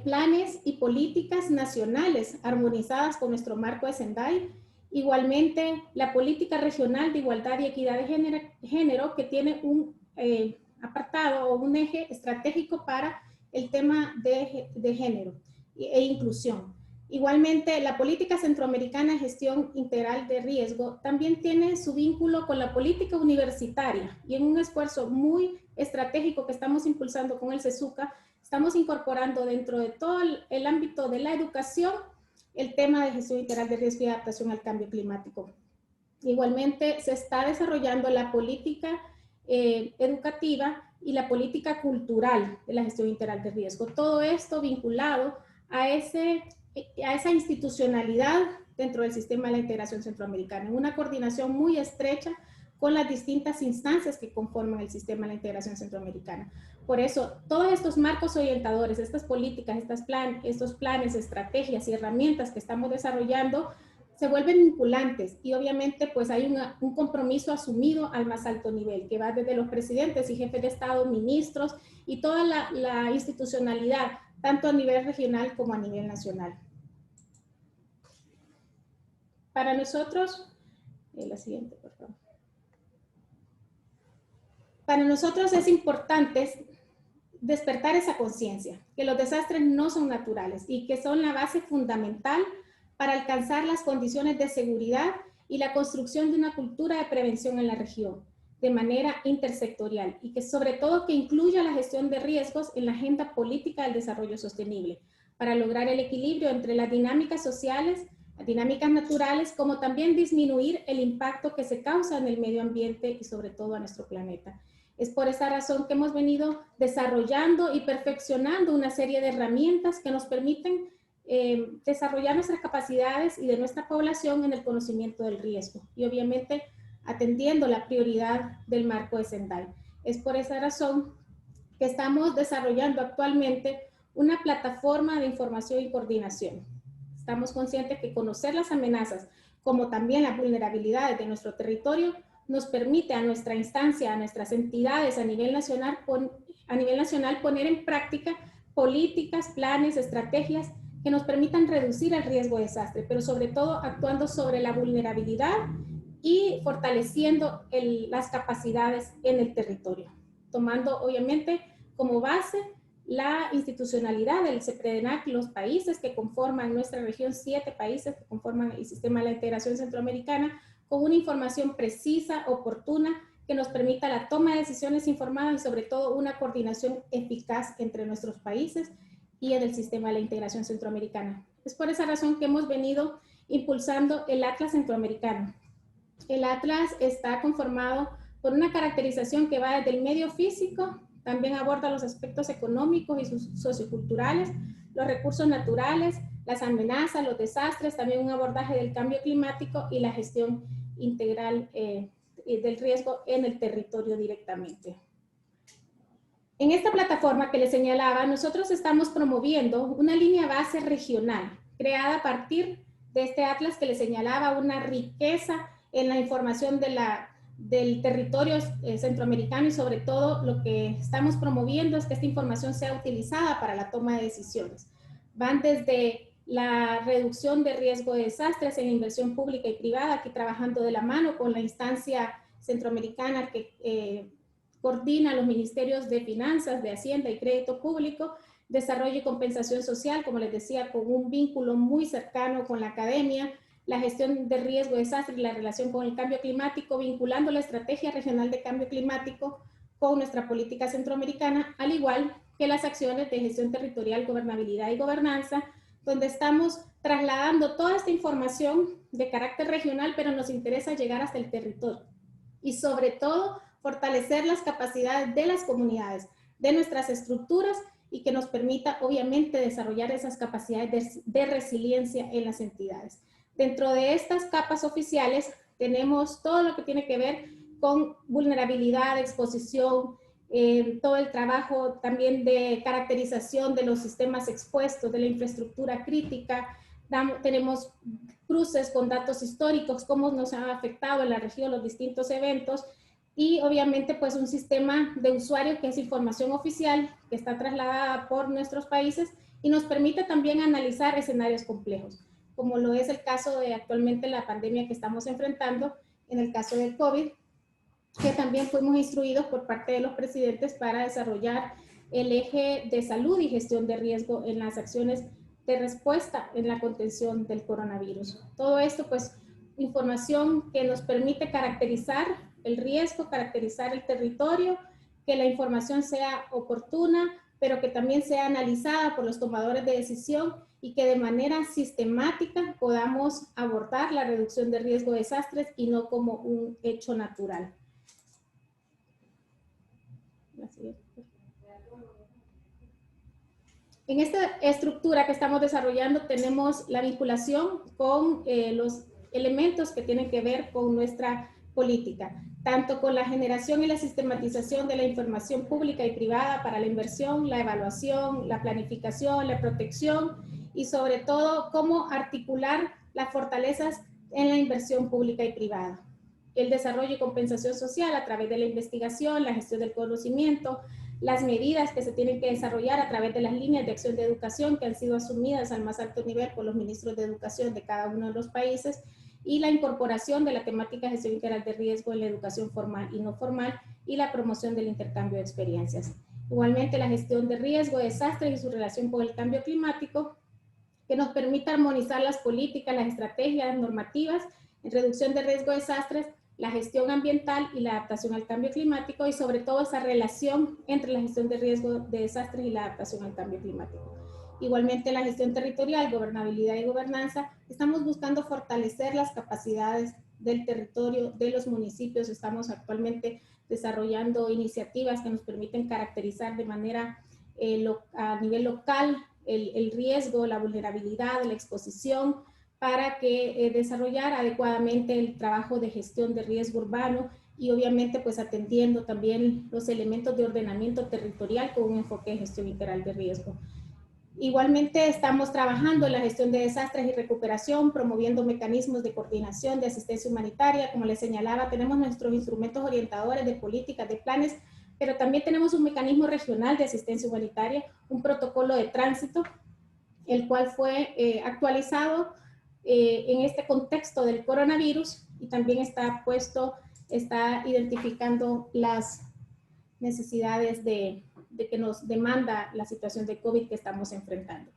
planes y políticas nacionales armonizadas con nuestro marco de Sendai. Igualmente, la política regional de igualdad y equidad de género que tiene un apartado o un eje estratégico para el tema de género e inclusión. Igualmente, la política centroamericana de gestión integral de riesgo también tiene su vínculo con la política universitaria y en un esfuerzo muy estratégico que estamos impulsando con el CESUCA, estamos incorporando dentro de todo el ámbito de la educación el tema de gestión integral de riesgo y adaptación al cambio climático. Igualmente, se está desarrollando la política educativa y la política cultural de la gestión integral de riesgo. Todo esto vinculado a esa institucionalidad dentro del sistema de la integración centroamericana, en una coordinación muy estrecha con las distintas instancias que conforman el sistema de la integración centroamericana. Por eso, todos estos marcos orientadores, estas políticas, estos planes, estrategias y herramientas que estamos desarrollando se vuelven vinculantes y obviamente pues hay un compromiso asumido al más alto nivel que va desde los presidentes y jefes de Estado, ministros y toda la institucionalidad, tanto a nivel regional como a nivel nacional. Para nosotros, la siguiente por favor. Para nosotros es importante despertar esa conciencia, que los desastres no son naturales y que son la base fundamental para alcanzar las condiciones de seguridad y la construcción de una cultura de prevención en la región, de manera intersectorial, y que sobre todo que incluya la gestión de riesgos en la agenda política del desarrollo sostenible, para lograr el equilibrio entre las dinámicas sociales, las dinámicas naturales, como también disminuir el impacto que se causa en el medio ambiente y sobre todo a nuestro planeta. Es por esa razón que hemos venido desarrollando y perfeccionando una serie de herramientas que nos permiten desarrollar nuestras capacidades y de nuestra población en el conocimiento del riesgo y obviamente atendiendo la prioridad del marco de Sendai. Es por esa razón que estamos desarrollando actualmente una plataforma de información y coordinación. Estamos conscientes que conocer las amenazas, como también las vulnerabilidades de nuestro territorio, nos permite a nuestra instancia, a nuestras entidades a nivel nacional poner en práctica políticas, planes, estrategias que nos permitan reducir el riesgo de desastre, pero sobre todo actuando sobre la vulnerabilidad y fortaleciendo las capacidades en el territorio, tomando obviamente como base la institucionalidad del CEPREDENAC, los países que conforman nuestra región, 7 países que conforman el sistema de la integración centroamericana, con una información precisa, oportuna, que nos permita la toma de decisiones informadas y sobre todo una coordinación eficaz entre nuestros países y en el sistema de la integración centroamericana. Es por esa razón que hemos venido impulsando el Atlas Centroamericano. El Atlas está conformado por una caracterización que va desde el medio físico, también aborda los aspectos económicos y socioculturales, los recursos naturales, las amenazas, los desastres, también un abordaje del cambio climático y la gestión integral del riesgo en el territorio directamente. En esta plataforma que les señalaba, nosotros estamos promoviendo una línea base regional creada a partir de este atlas que les señalaba, una riqueza en la información del territorio centroamericano y sobre todo lo que estamos promoviendo es que esta información sea utilizada para la toma de decisiones. Van desde la reducción de riesgo de desastres en inversión pública y privada, aquí trabajando de la mano con la instancia centroamericana que coordina los ministerios de Finanzas, de Hacienda y Crédito Público, desarrollo y compensación social, como les decía, con un vínculo muy cercano con la academia, la gestión de riesgo de desastre y la relación con el cambio climático, vinculando la estrategia regional de cambio climático con nuestra política centroamericana, al igual que las acciones de gestión territorial, gobernabilidad y gobernanza, donde estamos trasladando toda esta información de carácter regional, pero nos interesa llegar hasta el territorio y sobre todo fortalecer las capacidades de las comunidades, de nuestras estructuras y que nos permita obviamente desarrollar esas capacidades de resiliencia en las entidades. Dentro de estas capas oficiales tenemos todo lo que tiene que ver con vulnerabilidad, exposición, todo el trabajo también de caracterización de los sistemas expuestos, de la infraestructura crítica. Tenemos cruces con datos históricos, cómo nos han afectado en la región los distintos eventos y obviamente pues un sistema de usuario que es información oficial que está trasladada por nuestros países y nos permite también analizar escenarios complejos, como lo es el caso de actualmente la pandemia que estamos enfrentando, en el caso del COVID, que también fuimos instruidos por parte de los presidentes para desarrollar el eje de salud y gestión de riesgo en las acciones de respuesta en la contención del coronavirus. Todo esto, pues, información que nos permite caracterizar el riesgo, caracterizar el territorio, que la información sea oportuna, pero que también sea analizada por los tomadores de decisión y que de manera sistemática podamos abordar la reducción de riesgo de desastres y no como un hecho natural. En esta estructura que estamos desarrollando tenemos la vinculación con los elementos que tienen que ver con nuestra política, tanto con la generación y la sistematización de la información pública y privada para la inversión, la evaluación, la planificación, la protección y sobre todo cómo articular las fortalezas en la inversión pública y privada. El desarrollo y compensación social a través de la investigación, la gestión del conocimiento, las medidas que se tienen que desarrollar a través de las líneas de acción de educación que han sido asumidas al más alto nivel por los ministros de educación de cada uno de los países y la incorporación de la temática de gestión integral de riesgo en la educación formal y no formal y la promoción del intercambio de experiencias. Igualmente la gestión de riesgo, desastres y su relación con el cambio climático, que nos permita armonizar las políticas, las estrategias normativas en reducción de riesgo de desastres, la gestión ambiental y la adaptación al cambio climático, y sobre todo esa relación entre la gestión de riesgo de desastres y la adaptación al cambio climático. Igualmente, la gestión territorial, gobernabilidad y gobernanza, estamos buscando fortalecer las capacidades del territorio, de los municipios. Estamos actualmente desarrollando iniciativas que nos permiten caracterizar de manera a nivel local el riesgo, la vulnerabilidad, la exposición, para que desarrollar adecuadamente el trabajo de gestión de riesgo urbano y obviamente pues atendiendo también los elementos de ordenamiento territorial con un enfoque de gestión integral de riesgo. Igualmente estamos trabajando en la gestión de desastres y recuperación, promoviendo mecanismos de coordinación de asistencia humanitaria. Como les señalaba, tenemos nuestros instrumentos orientadores de políticas, de planes, pero también tenemos un mecanismo regional de asistencia humanitaria, un protocolo de tránsito, el cual fue actualizado en este contexto del coronavirus, y también está identificando las necesidades de que nos demanda la situación de COVID que estamos enfrentando.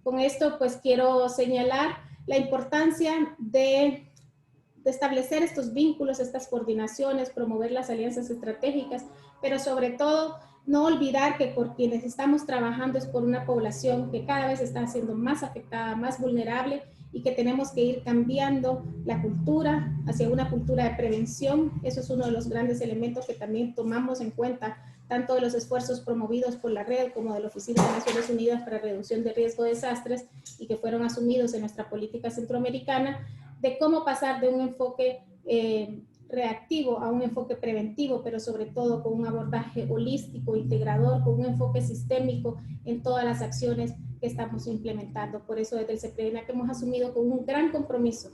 Con esto, pues quiero señalar la importancia de establecer estos vínculos, estas coordinaciones, promover las alianzas estratégicas, pero sobre todo no olvidar que por quienes estamos trabajando es por una población que cada vez está siendo más afectada, más vulnerable, y que tenemos que ir cambiando la cultura hacia una cultura de prevención. Eso es uno de los grandes elementos que también tomamos en cuenta, tanto de los esfuerzos promovidos por la red como de la Oficina de Naciones Unidas para Reducción de Riesgo de Desastres y que fueron asumidos en nuestra política centroamericana, de cómo pasar de un enfoque reactivo a un enfoque preventivo, pero sobre todo con un abordaje holístico, integrador, con un enfoque sistémico en todas las acciones que estamos implementando. Por eso desde el CEPRENAC hemos asumido con un gran compromiso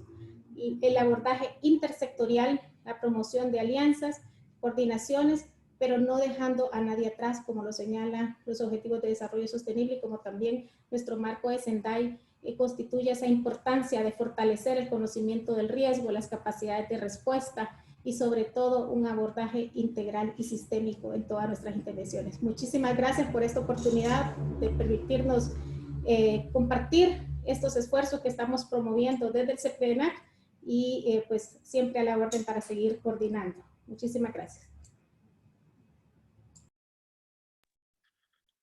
el abordaje intersectorial, la promoción de alianzas, coordinaciones, pero no dejando a nadie atrás, como lo señalan los Objetivos de Desarrollo Sostenible, y como también nuestro marco de Sendai constituye esa importancia de fortalecer el conocimiento del riesgo, las capacidades de respuesta y sobre todo un abordaje integral y sistémico en todas nuestras intervenciones. Muchísimas gracias por esta oportunidad de permitirnos compartir estos esfuerzos que estamos promoviendo desde el CEPRENAC y pues siempre a la orden para seguir coordinando. Muchísimas gracias.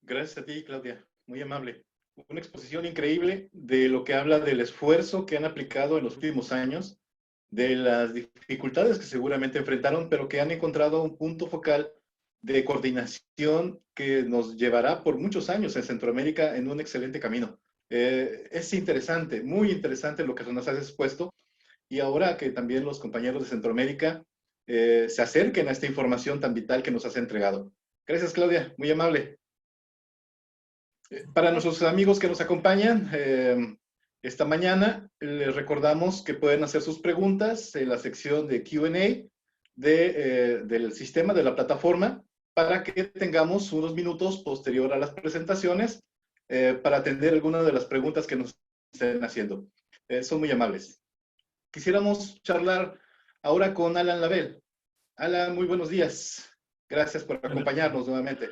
Gracias a ti, Claudia. Muy amable. Una exposición increíble de lo que habla del esfuerzo que han aplicado en los últimos años, de las dificultades que seguramente enfrentaron, pero que han encontrado un punto focal de coordinación que nos llevará por muchos años en Centroamérica en un excelente camino. Es interesante, muy interesante lo que nos has expuesto, y ahora que también los compañeros de Centroamérica se acerquen a esta información tan vital que nos has entregado. Gracias, Claudia, muy amable. Para nuestros amigos que nos acompañan esta mañana, les recordamos que pueden hacer sus preguntas en la sección de Q&A del sistema, de la plataforma, para que tengamos unos minutos posterior a las presentaciones para atender algunas de las preguntas que nos estén haciendo. Son muy amables. Quisiéramos charlar ahora con Alan Labelle. Alan, muy buenos días. Gracias por acompañarnos nuevamente.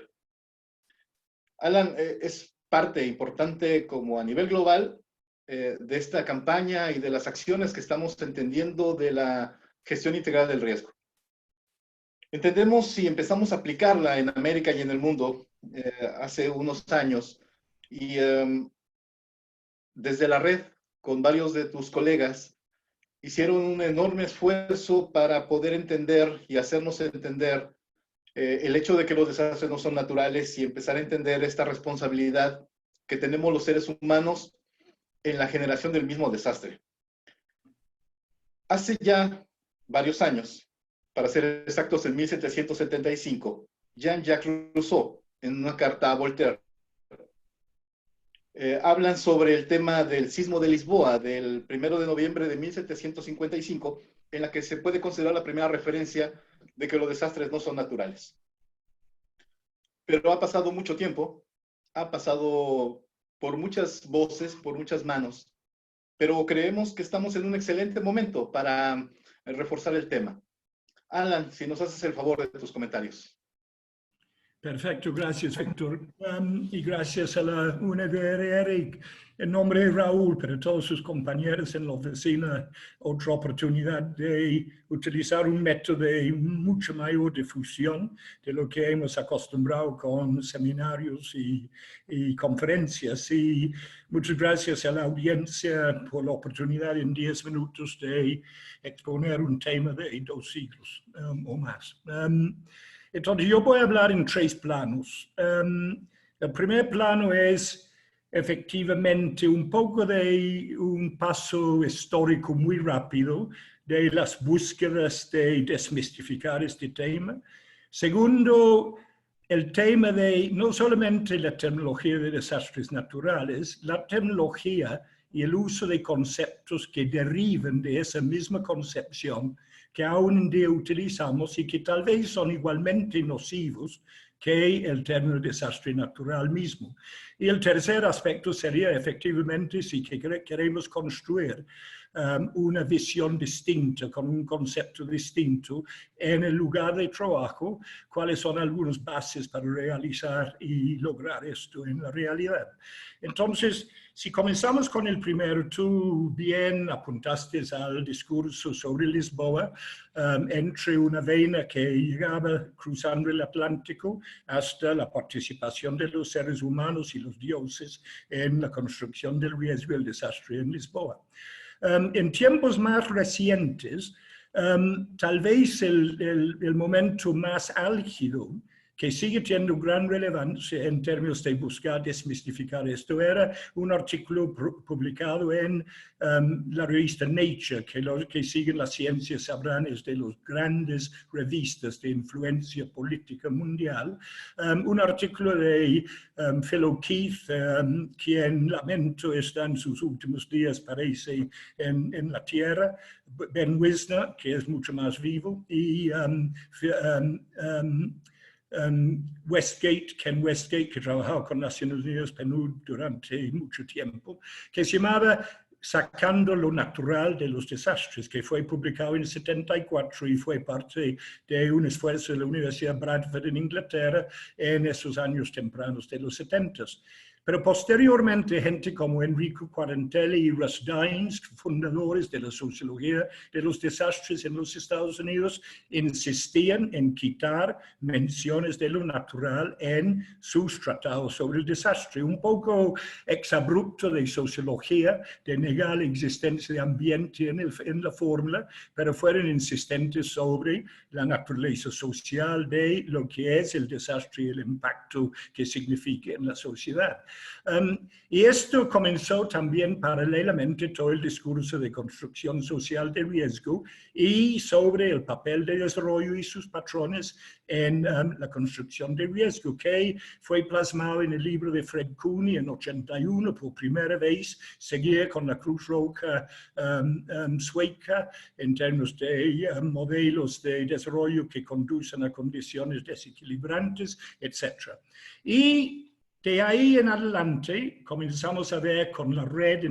Alan, es parte importante como a nivel global de esta campaña y de las acciones que estamos entendiendo de la gestión integral del riesgo. Entendemos si empezamos a aplicarla en América y en el mundo hace unos años, y desde la red, con varios de tus colegas, hicieron un enorme esfuerzo para poder entender y hacernos entender el hecho de que los desastres no son naturales y empezar a entender esta responsabilidad que tenemos los seres humanos en la generación del mismo desastre. Hace ya varios años, para ser exactos en 1775, Jean-Jacques Rousseau, en una carta a Voltaire, hablan sobre el tema del sismo de Lisboa del 1 de noviembre de 1755, en la que se puede considerar la primera referencia de que los desastres no son naturales. Pero ha pasado mucho tiempo, ha pasado por muchas voces, por muchas manos, pero creemos que estamos en un excelente momento para reforzar el tema. Alan, si nos haces el favor de tus comentarios. Perfecto, gracias, Víctor. Y gracias a la UNVRR, en nombre de Raúl, pero todos sus compañeros en la oficina, otra oportunidad de utilizar un método de mucha mayor difusión de lo que hemos acostumbrado con seminarios y conferencias. Y muchas gracias a la audiencia por la oportunidad en 10 minutos de exponer un tema de 2 siglos o más. Entonces, yo voy a hablar en 3 planos. El primer plano es efectivamente un poco de un paso histórico muy rápido de las búsquedas de desmistificar este tema. Segundo, el tema de no solamente la terminología de desastres naturales, la terminología y el uso de conceptos que derivan de esa misma concepción que aún en día utilizamos y que tal vez son igualmente nocivos que el término desastre natural mismo. Y el tercer aspecto sería efectivamente si queremos construir una visión distinta, con un concepto distinto en el lugar de trabajo, cuáles son algunas bases para realizar y lograr esto en la realidad. Entonces, si comenzamos con el primero, tú bien apuntaste al discurso sobre Lisboa, entre una vena que llegaba cruzando el Atlántico hasta la participación de los seres humanos y los dioses en la construcción del riesgo y el desastre en Lisboa. En tiempos más recientes, tal vez el momento más álgido que sigue teniendo gran relevancia en términos de buscar desmistificar esto, era un artículo publicado en la revista Nature, que los que siguen la ciencia sabrán es de las grandes revistas de influencia política mundial, un artículo de Phil Keith, quien lamento está en sus últimos días, parece, en la Tierra, Ben Wisner, que es mucho más vivo, y Ken Westgate, que trabajó con Naciones Unidas PNUD durante mucho tiempo, que se llamaba Sacando lo natural de los desastres, que fue publicado en el 74 y fue parte de un esfuerzo de la Universidad Bradford en Inglaterra en esos años tempranos de los 70. Pero posteriormente, gente como Enrico Quarantelli y Russ Dines, fundadores de la sociología de los desastres en los Estados Unidos, insistían en quitar menciones de lo natural en sus tratados sobre el desastre. Un poco exabrupto de sociología, de negar la existencia de ambiente en la fórmula, pero fueron insistentes sobre la naturaleza social de lo que es el desastre y el impacto que significa en la sociedad. Y esto comenzó también paralelamente todo el discurso de construcción social de riesgo y sobre el papel de desarrollo y sus patrones en la construcción de riesgo, que fue plasmado en el libro de Fred Cooney en 81 por primera vez, seguía con la Cruz Roja sueca en términos de modelos de desarrollo que conducen a condiciones desequilibrantes, etc. Y de ahí en adelante comenzamos a ver con la red,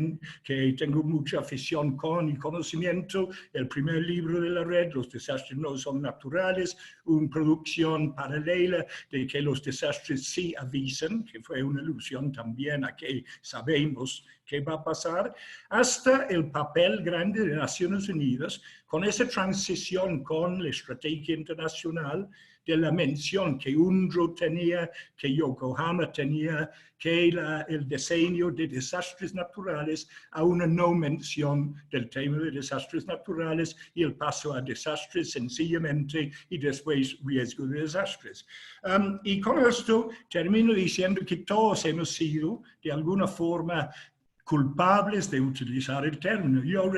que tengo mucha afición con y conocimiento, el primer libro de la red, Los desastres no son naturales, una producción paralela de que los desastres sí avisan, que fue una alusión también a que sabemos qué va a pasar, hasta el papel grande de Naciones Unidas con esa transición con la estrategia internacional de la mención que UNDRO tenía, que Yokohama tenía, que el diseño de desastres naturales a una no mención del tema de desastres naturales y el paso a desastres sencillamente y después riesgo de desastres. Y con esto termino diciendo que todos hemos sido de alguna forma culpables de utilizar el término. Yo,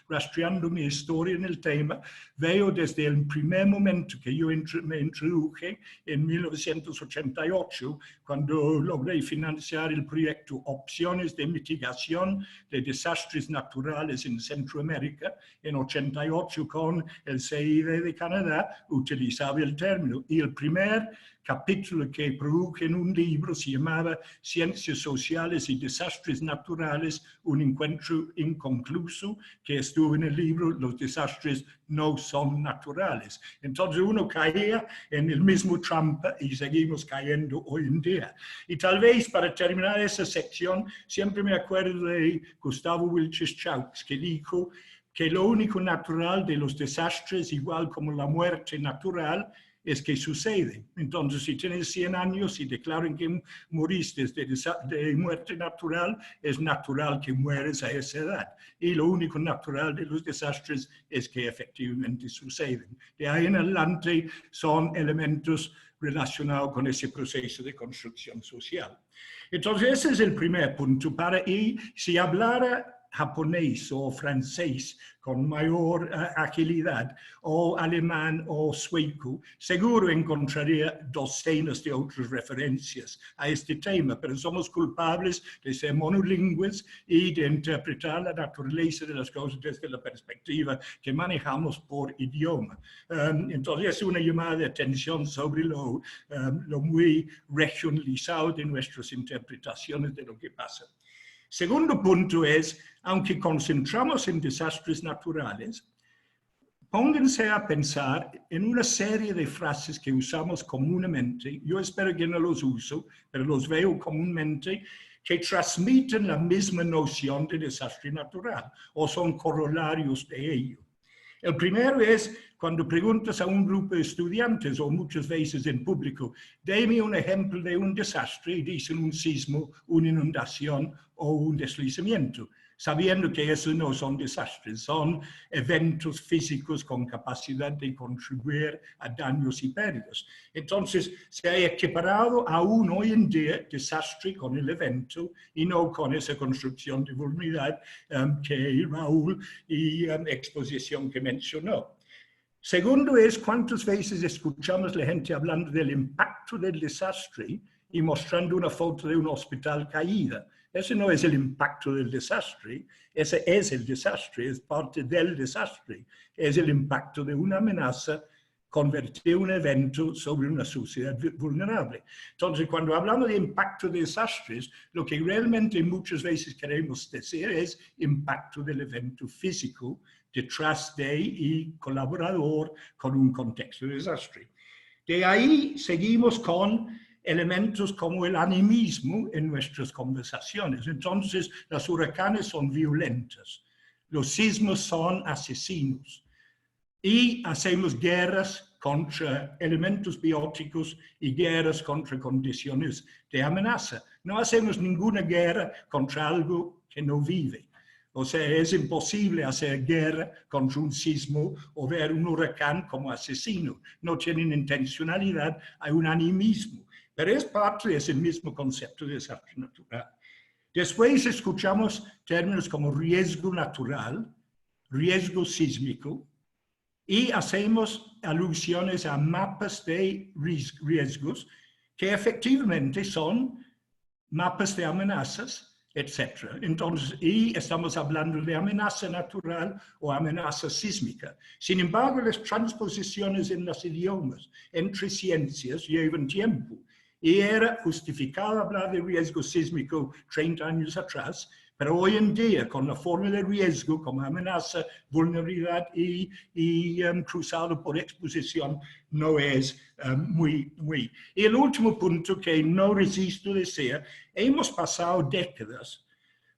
rastreando mi historia en el tema, veo desde el primer momento que yo me introduje en 1988, cuando logré financiar el proyecto Opciones de Mitigación de Desastres Naturales en Centroamérica, en 88 con el CID de Canadá, utilizaba el término. Y el primer capítulo que produje en un libro, se llamaba Ciencias Sociales y Desastres Naturales, un encuentro inconcluso, que estuvo en el libro Los desastres no son naturales. Entonces uno caía en el mismo trampa y seguimos cayendo hoy en día. Y tal vez para terminar esa sección, siempre me acuerdo de Gustavo Wilches Chaux, que dijo que lo único natural de los desastres, igual como la muerte natural, es que sucede. Entonces, si tienes 100 años y declaran que moriste de muerte natural, es natural que mueres a esa edad. Y lo único natural de los desastres es que efectivamente suceden. De ahí en adelante son elementos relacionados con ese proceso de construcción social. Entonces, ese es el primer punto. Y si hablara japonés o francés con mayor agilidad, o alemán o sueco, seguro encontraría docenas de otras referencias a este tema, pero somos culpables de ser monolingües y de interpretar la naturaleza de las cosas desde la perspectiva que manejamos por idioma. Entonces es una llamada de atención sobre lo muy regionalizado de nuestras interpretaciones de lo que pasa. Segundo punto es, aunque concentramos en desastres naturales, pónganse a pensar en una serie de frases que usamos comúnmente, yo espero que no los uso, pero los veo comúnmente, que transmiten la misma noción de desastre natural o son corolarios de ello. El primero es cuando preguntas a un grupo de estudiantes o muchas veces en público, dame un ejemplo de un desastre y dicen un sismo, una inundación o un deslizamiento, sabiendo que esos no son desastres, son eventos físicos con capacidad de contribuir a daños y pérdidas. Entonces, se ha equiparado aún hoy en día desastre con el evento y no con esa construcción de vulnerabilidad que Raúl y exposición que mencionó. Segundo es cuántas veces escuchamos la gente hablando del impacto del desastre y mostrando una foto de un hospital caída. Ese no es el impacto del desastre, ese es el desastre, es parte del desastre. Es el impacto de una amenaza convertir un evento sobre una sociedad vulnerable. Entonces, cuando hablamos de impacto de desastres, lo que realmente muchas veces queremos decir es impacto del evento físico detrás de y colaborador con un contexto de desastre. De ahí seguimos con elementos como el animismo en nuestras conversaciones. Entonces, los huracanes son violentos, los sismos son asesinos y hacemos guerras contra elementos bióticos y guerras contra condiciones de amenaza. No hacemos ninguna guerra contra algo que no vive. O sea, es imposible hacer guerra contra un sismo o ver un huracán como asesino. No tienen intencionalidad, hay un animismo. Pero es parte de ese mismo concepto de desastre natural. Después escuchamos términos como riesgo natural, riesgo sísmico, y hacemos alusiones a mapas de riesgos que efectivamente son mapas de amenazas, etc. Entonces, y estamos hablando de amenaza natural o amenaza sísmica. Sin embargo, las transposiciones en los idiomas entre ciencias llevan tiempo. Y era justificado hablar de riesgo sísmico 30 años atrás, pero hoy en día, con la forma de riesgo como amenaza, vulnerabilidad y cruzado por exposición, no es muy. Y el último punto que no resisto decir, hemos pasado décadas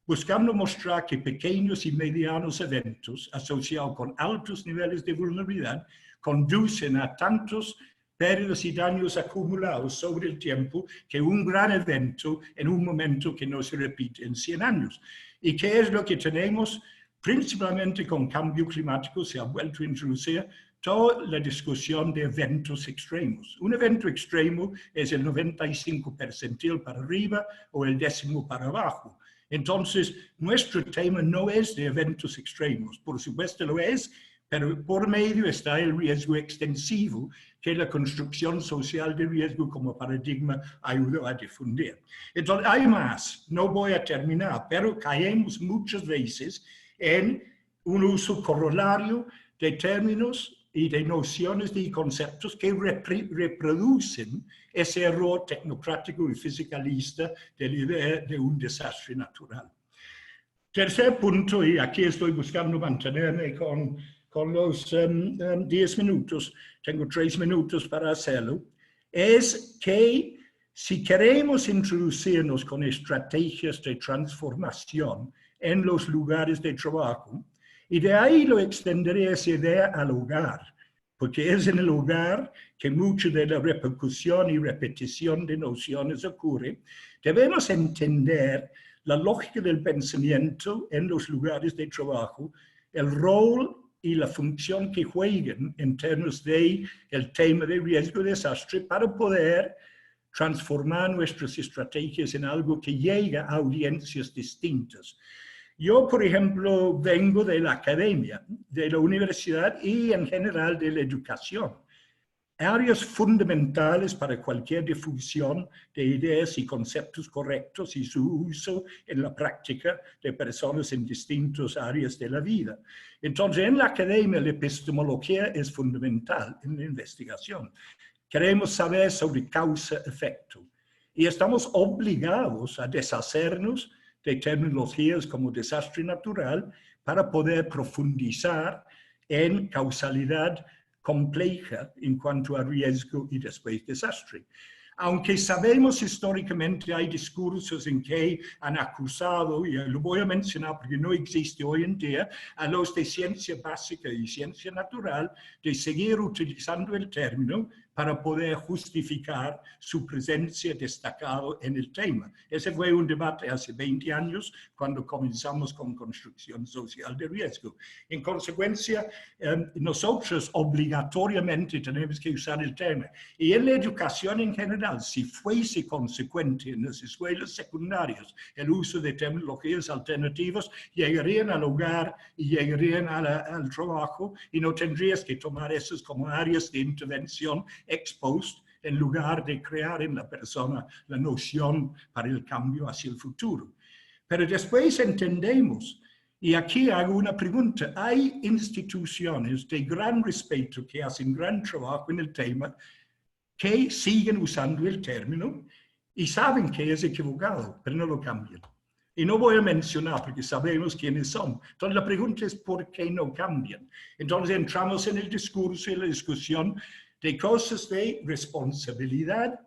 buscando mostrar que pequeños y medianos eventos asociados con altos niveles de vulnerabilidad conducen a tantos pérdidas y daños acumulados sobre el tiempo que un gran evento en un momento que no se repite en 100 años. ¿Y qué es lo que tenemos? Principalmente con cambio climático se ha vuelto a introducir toda la discusión de eventos extremos. Un evento extremo es el 95 percentil para arriba o el 10º para abajo. Entonces, nuestro tema no es de eventos extremos, por supuesto lo es, pero por medio está el riesgo extensivo que la construcción social de riesgo como paradigma ayudó a difundir. Entonces, hay más, no voy a terminar, pero caemos muchas veces en un uso corolario de términos y de nociones y conceptos que reproducen ese error tecnocrático y fisicalista de la idea de un desastre natural. Tercer punto, y aquí estoy buscando mantenerme con los 10 minutos, tengo 3 minutos para hacerlo, es que si queremos introducirnos con estrategias de transformación en los lugares de trabajo, y de ahí lo extenderé esa idea al hogar, porque es en el hogar que mucha de la repercusión y repetición de nociones ocurre, debemos entender la lógica del pensamiento en los lugares de trabajo, el rol y la función que juegan en términos de el tema de riesgo y desastre para poder transformar nuestras estrategias en algo que llega a audiencias distintas. Yo, por ejemplo, vengo de la academia, de la universidad y en general de la educación. Áreas fundamentales para cualquier difusión de ideas y conceptos correctos y su uso en la práctica de personas en distintas áreas de la vida. Entonces, en la academia, la epistemología es fundamental en la investigación. Queremos saber sobre causa-efecto y estamos obligados a deshacernos de terminologías como desastre natural para poder profundizar en causalidad compleja en cuanto a riesgo y después desastre. Aunque sabemos históricamente hay discursos en que han acusado, y lo voy a mencionar porque no existe hoy en día, a los de ciencia básica y ciencia natural de seguir utilizando el término para poder justificar su presencia destacada en el tema. Ese fue un debate hace 20 años cuando comenzamos con construcción social de riesgo. En consecuencia, nosotros obligatoriamente tenemos que usar el tema. Y en la educación en general, si fuese consecuente en las escuelas secundarias el uso de terminologías alternativas, llegarían al hogar y llegarían al trabajo y no tendrías que tomar esas como áreas de intervención ex post en lugar de crear en la persona la noción para el cambio hacia el futuro. Pero después entendemos, y aquí hago una pregunta, hay instituciones de gran respeto que hacen gran trabajo en el tema que siguen usando el término y saben que es equivocado, pero no lo cambian. Y no voy a mencionar porque sabemos quiénes son. Entonces la pregunta es ¿por qué no cambian? Entonces entramos en el discurso y la discusión de cosas de responsabilidad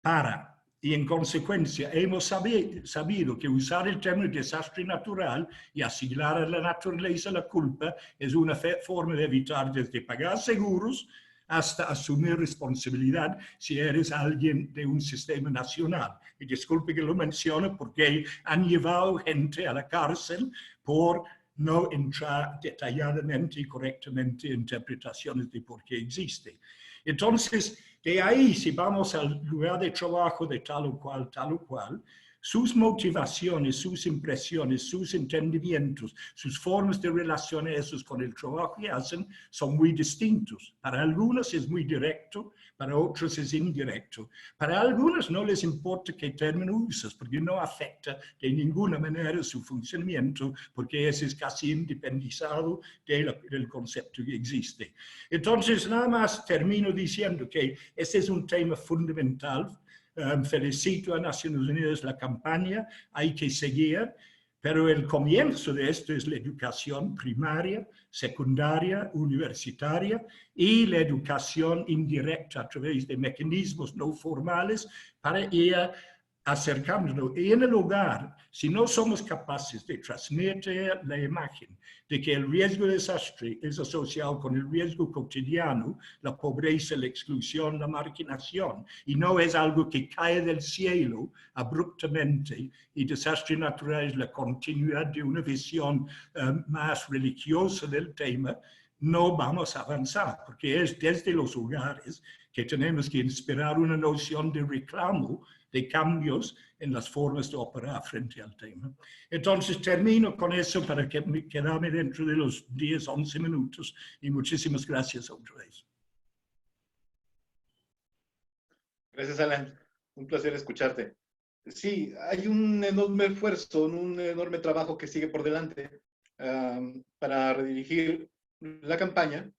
para, y en consecuencia hemos sabido que usar el término desastre natural y asignar a la naturaleza la culpa es una forma de evitar desde pagar seguros hasta asumir responsabilidad si eres alguien de un sistema nacional. Y disculpe que lo mencione porque han llevado gente a la cárcel por no entrar detalladamente y correctamente en interpretaciones de por qué existe. Entonces, de ahí, si vamos al lugar de trabajo de tal o cual, sus motivaciones, sus impresiones, sus entendimientos, sus formas de relacionarse con el trabajo que hacen son muy distintos. Para algunos es muy directo, para otros es indirecto. Para algunos no les importa qué término usas, porque no afecta de ninguna manera su funcionamiento, porque ese es casi independizado del concepto que existe. Entonces, nada más termino diciendo que ese es un tema fundamental. Felicito a Naciones Unidas la campaña, hay que seguir, pero el comienzo de esto es la educación primaria, secundaria, universitaria y la educación indirecta a través de mecanismos no formales para ir acercándonos. Y en el hogar, si no somos capaces de transmitir la imagen de que el riesgo de desastre es asociado con el riesgo cotidiano, la pobreza, la exclusión, la marginación, y no es algo que cae del cielo abruptamente, y desastre natural es la continuidad de una visión más religiosa del tema, no vamos a avanzar, porque es desde los hogares que tenemos que inspirar una noción de reclamo, de cambios en las formas de operar frente al tema. Entonces termino con eso para quedarme dentro de los 10, 11 minutos y muchísimas gracias otra vez. Gracias, Alan. Un placer escucharte. Sí, hay un enorme esfuerzo, un enorme trabajo que sigue por delante para redirigir la campaña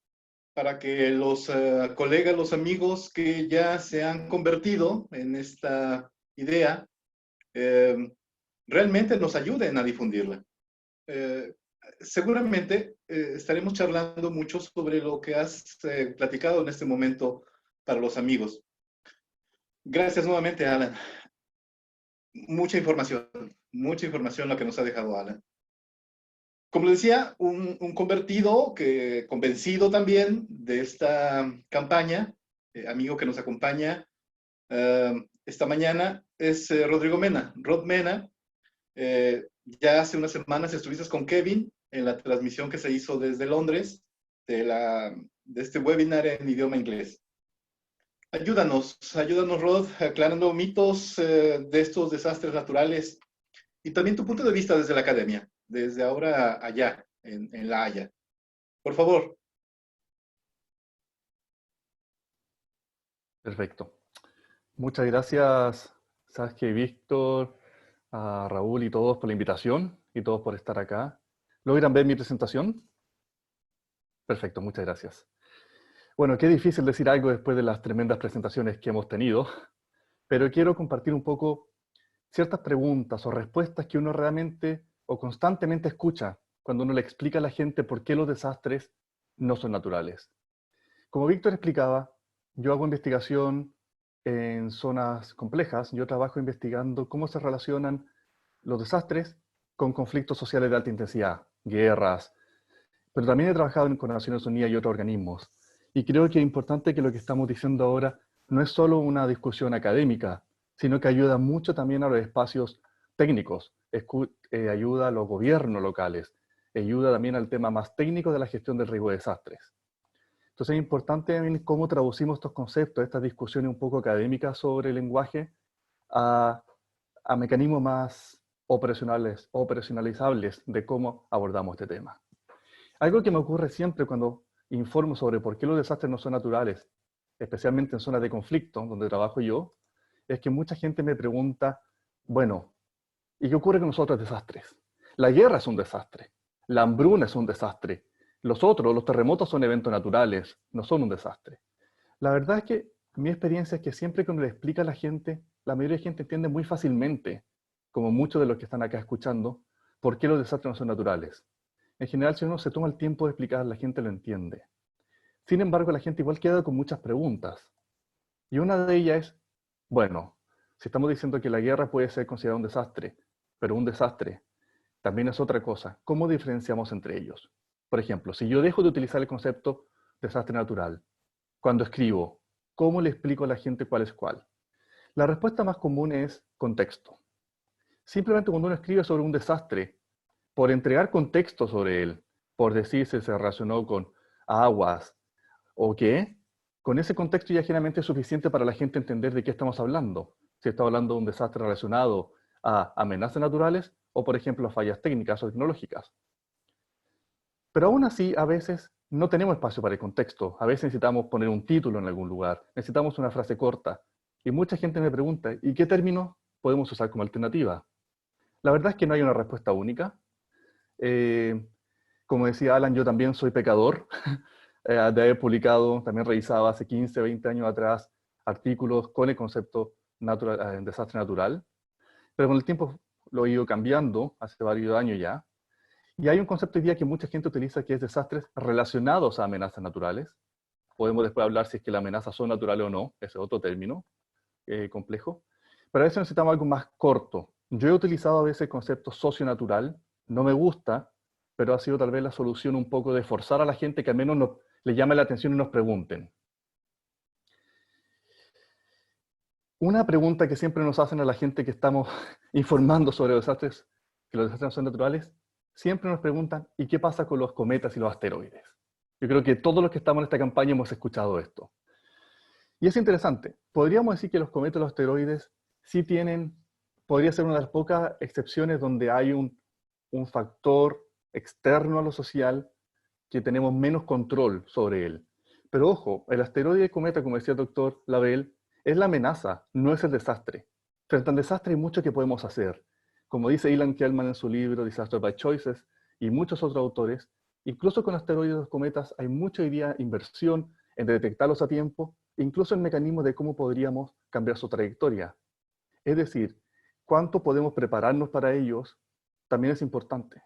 para que los colegas, los amigos que ya se han convertido en esta idea, realmente nos ayuden a difundirla. Seguramente estaremos charlando mucho sobre lo que has platicado en este momento para los amigos. Gracias nuevamente, Alan. Mucha información la que nos ha dejado Alan. Como les decía, un convertido, convencido también de esta campaña, amigo que nos acompaña esta mañana, es Rodrigo Mena. Rod Mena, ya hace unas semanas estuviste con Kevin en la transmisión que se hizo desde Londres de este webinar en idioma inglés. Ayúdanos, Rod, aclarando mitos de estos desastres naturales y también tu punto de vista desde la academia, desde ahora allá, en La Haya. Por favor. Perfecto. Muchas gracias, Saskia y Víctor, a Raúl y todos por la invitación y todos por estar acá. ¿Logran ver mi presentación? Perfecto, muchas gracias. Bueno, qué difícil decir algo después de las tremendas presentaciones que hemos tenido, pero quiero compartir un poco ciertas preguntas o respuestas que uno realmente o constantemente escucha cuando uno le explica a la gente por qué los desastres no son naturales. Como Víctor explicaba, yo hago investigación en zonas complejas. Yo trabajo investigando cómo se relacionan los desastres con conflictos sociales de alta intensidad, guerras, pero también he trabajado con Naciones Unidas y otros organismos. Y creo que es importante que lo que estamos diciendo ahora no es solo una discusión académica, sino que ayuda mucho también a los espacios técnicos, ayuda a los gobiernos locales, ayuda también al tema más técnico de la gestión del riesgo de desastres. Entonces es importante también cómo traducimos estos conceptos, estas discusiones un poco académicas sobre el lenguaje, a mecanismos más operacionalizables de cómo abordamos este tema. Algo que me ocurre siempre cuando informo sobre por qué los desastres no son naturales, especialmente en zonas de conflicto, donde trabajo yo, es que mucha gente me pregunta, bueno, ¿y qué ocurre con los otros desastres? La guerra es un desastre, la hambruna es un desastre, los terremotos son eventos naturales, no son un desastre. La verdad es que mi experiencia es que siempre que uno le explica a la gente, la mayoría de gente entiende muy fácilmente, como muchos de los que están acá escuchando, por qué los desastres no son naturales. En general, si uno se toma el tiempo de explicar, la gente lo entiende. Sin embargo, la gente igual queda con muchas preguntas. Y una de ellas es, bueno, si estamos diciendo que la guerra puede ser considerada un desastre, pero un desastre también es otra cosa, ¿cómo diferenciamos entre ellos? Por ejemplo, si yo dejo de utilizar el concepto desastre natural, cuando escribo, ¿cómo le explico a la gente cuál es cuál? La respuesta más común es contexto. Simplemente cuando uno escribe sobre un desastre, por entregar contexto sobre él, por decir si se relacionó con aguas o qué, con ese contexto ya generalmente es suficiente para la gente entender de qué estamos hablando. Si está hablando de un desastre relacionado a amenazas naturales o, por ejemplo, a fallas técnicas o tecnológicas. Pero aún así, a veces no tenemos espacio para el contexto. A veces necesitamos poner un título en algún lugar, necesitamos una frase corta. Y mucha gente me pregunta, ¿y qué término podemos usar como alternativa? La verdad es que no hay una respuesta única. Como decía Alan, yo también soy pecador de haber publicado, también revisaba hace 15, 20 años atrás artículos con el concepto desastre natural, pero con el tiempo lo he ido cambiando, hace varios años ya, y hay un concepto hoy día que mucha gente utiliza que es desastres relacionados a amenazas naturales. Podemos después hablar si es que las amenazas son naturales o no, ese es otro término complejo, pero a veces necesitamos algo más corto. Yo he utilizado a veces el concepto socio-natural, no me gusta, pero ha sido tal vez la solución un poco de forzar a la gente que al menos le llame la atención y nos pregunten. Una pregunta que siempre nos hacen a la gente que estamos informando sobre los desastres, que los desastres son naturales, siempre nos preguntan, ¿y qué pasa con los cometas y los asteroides? Yo creo que todos los que estamos en esta campaña hemos escuchado esto. Y es interesante, podríamos decir que los cometas y los asteroides sí podría ser una de las pocas excepciones donde hay un factor externo a lo social que tenemos menos control sobre él. Pero ojo, el asteroide y el cometa, como decía el doctor Labelle, es la amenaza, no es el desastre. Frente al desastre hay mucho que podemos hacer. Como dice Ilan Kellman en su libro Disaster by Choices, y muchos otros autores, Incluso con asteroides y cometas hay mucha hoy día inversión en detectarlos a tiempo, incluso en mecanismos de cómo podríamos cambiar su trayectoria. Es decir, cuánto podemos prepararnos para ellos también es importante.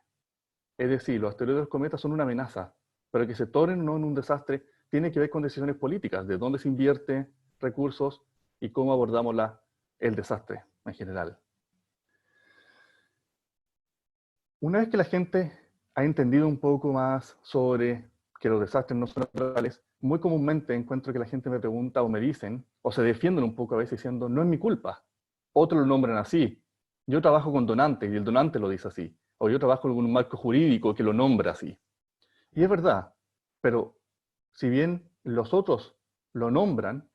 Es decir, los asteroides y los cometas son una amenaza, pero que se tornen o no en un desastre tiene que ver con decisiones políticas, de dónde se invierte recursos y cómo abordamos el desastre en general. Una vez que la gente ha entendido un poco más sobre que los desastres no son naturales, muy comúnmente encuentro que la gente me pregunta o me dicen, o se defienden un poco a veces diciendo, no es mi culpa. Otros lo nombran así. Yo trabajo con donantes y el donante lo dice así. O yo trabajo con un marco jurídico que lo nombra así. Y es verdad, pero si bien los otros lo nombran,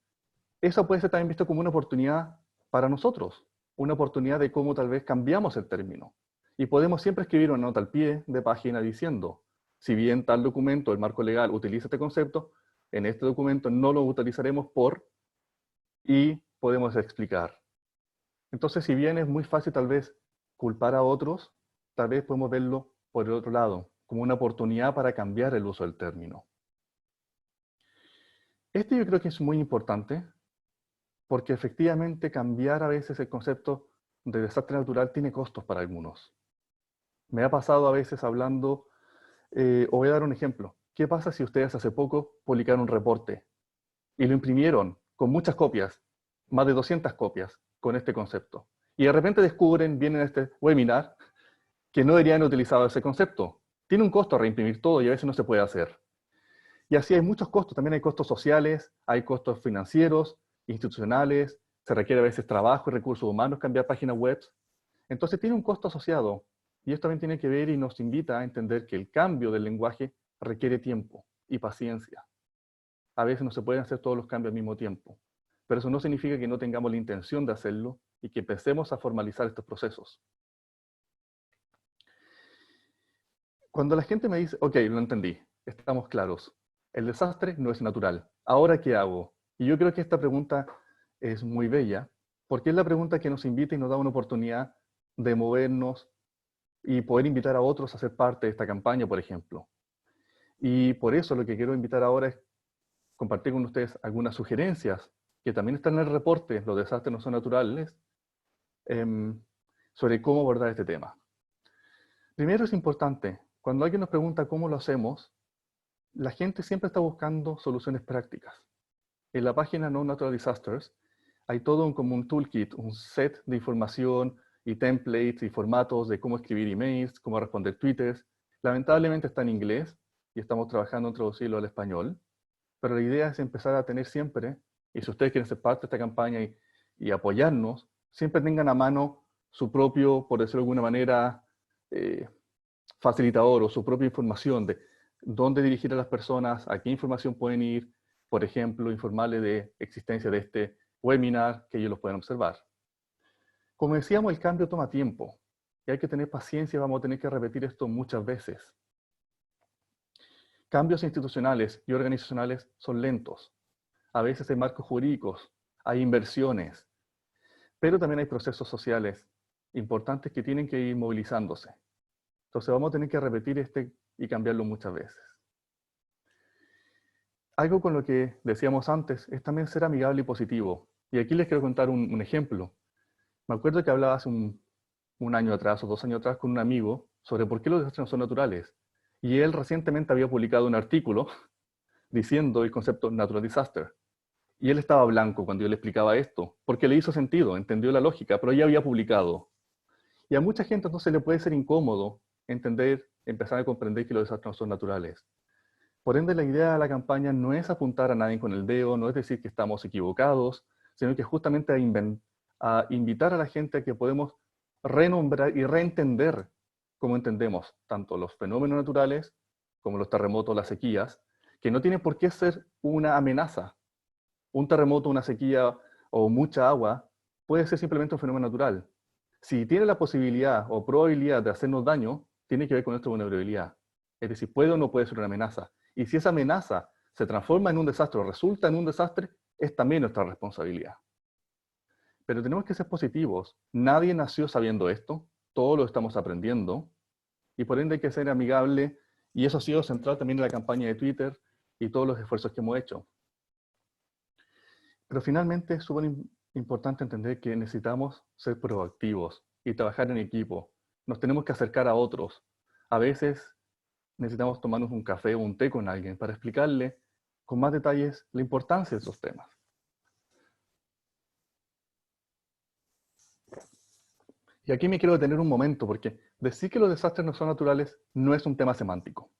eso puede ser también visto como una oportunidad para nosotros. Una oportunidad de cómo tal vez cambiamos el término. Y podemos siempre escribir una nota al pie de página diciendo, si bien tal documento, el marco legal, utiliza este concepto, en este documento no lo utilizaremos y podemos explicar. Entonces, si bien es muy fácil tal vez culpar a otros, tal vez podemos verlo por el otro lado, como una oportunidad para cambiar el uso del término. Este yo creo que es muy importante, porque efectivamente cambiar a veces el concepto de desastre natural tiene costos para algunos. Me ha pasado a veces hablando, os voy a dar un ejemplo. ¿Qué pasa si ustedes hace poco publicaron un reporte y lo imprimieron con muchas copias, más de 200 copias, con este concepto? Y de repente descubren, vienen a este webinar, que no deberían haber utilizado ese concepto. Tiene un costo reimprimir todo y a veces no se puede hacer. Y así hay muchos costos, también hay costos sociales, hay costos financieros, institucionales, se requiere a veces trabajo y recursos humanos cambiar páginas web. Entonces tiene un costo asociado. Y esto también tiene que ver y nos invita a entender que el cambio del lenguaje requiere tiempo y paciencia. A veces no se pueden hacer todos los cambios al mismo tiempo. Pero eso no significa que no tengamos la intención de hacerlo y que empecemos a formalizar estos procesos. Cuando la gente me dice, ok, lo entendí, estamos claros, el desastre no es natural, ¿ahora qué hago? Y yo creo que esta pregunta es muy bella, porque es la pregunta que nos invita y nos da una oportunidad de movernos y poder invitar a otros a ser parte de esta campaña, por ejemplo. Y por eso lo que quiero invitar ahora es compartir con ustedes algunas sugerencias que también están en el reporte, los desastres no son naturales, sobre cómo abordar este tema. Primero es importante, cuando alguien nos pregunta cómo lo hacemos, la gente siempre está buscando soluciones prácticas. En la página No Natural Disasters hay todo como un toolkit, un set de información y templates y formatos de cómo escribir emails, cómo responder twitters. Lamentablemente está en inglés y estamos trabajando en traducirlo al español, pero la idea es empezar a tener siempre, y si ustedes quieren ser parte de esta campaña y apoyarnos, siempre tengan a mano su propio, por decirlo de alguna manera, facilitador o su propia información de dónde dirigir a las personas, a qué información pueden ir, por ejemplo, informarles de existencia de este webinar, que ellos los puedan observar. Como decíamos, el cambio toma tiempo y hay que tener paciencia, vamos a tener que repetir esto muchas veces. Cambios institucionales y organizacionales son lentos. A veces hay marcos jurídicos, hay inversiones, pero también hay procesos sociales importantes que tienen que ir movilizándose. Entonces vamos a tener que repetir y cambiarlo muchas veces. Algo con lo que decíamos antes es también ser amigable y positivo. Y aquí les quiero contar un ejemplo. Me acuerdo que hablaba hace un año atrás o 2 años atrás con un amigo sobre por qué los desastres no son naturales. Y él recientemente había publicado un artículo diciendo el concepto natural disaster. Y él estaba blanco cuando yo le explicaba esto, porque le hizo sentido, entendió la lógica, pero ya había publicado. Y a mucha gente entonces le puede ser incómodo entender, empezar a comprender que los desastres no son naturales. Por ende, la idea de la campaña no es apuntar a nadie con el dedo, no es decir que estamos equivocados, sino que justamente a invitar a la gente a que podemos renombrar y reentender cómo entendemos tanto los fenómenos naturales como los terremotos, las sequías, que no tienen por qué ser una amenaza. Un terremoto, una sequía o mucha agua puede ser simplemente un fenómeno natural. Si tiene la posibilidad o probabilidad de hacernos daño, tiene que ver con nuestra vulnerabilidad. Es decir, puede o no puede ser una amenaza. Y si esa amenaza se transforma en un desastre o resulta en un desastre, es también nuestra responsabilidad. Pero tenemos que ser positivos. Nadie nació sabiendo esto, todos lo estamos aprendiendo, y por ende hay que ser amigable Y eso ha sido central también en la campaña de Twitter y todos los esfuerzos que hemos hecho. Pero finalmente es súper importante entender que necesitamos ser proactivos y trabajar en equipo. Nos tenemos que acercar a otros. A veces necesitamos tomarnos un café o un té con alguien para explicarle con más detalles la importancia de esos temas. Y aquí me quiero detener un momento, porque decir que los desastres no son naturales no es un tema semántico.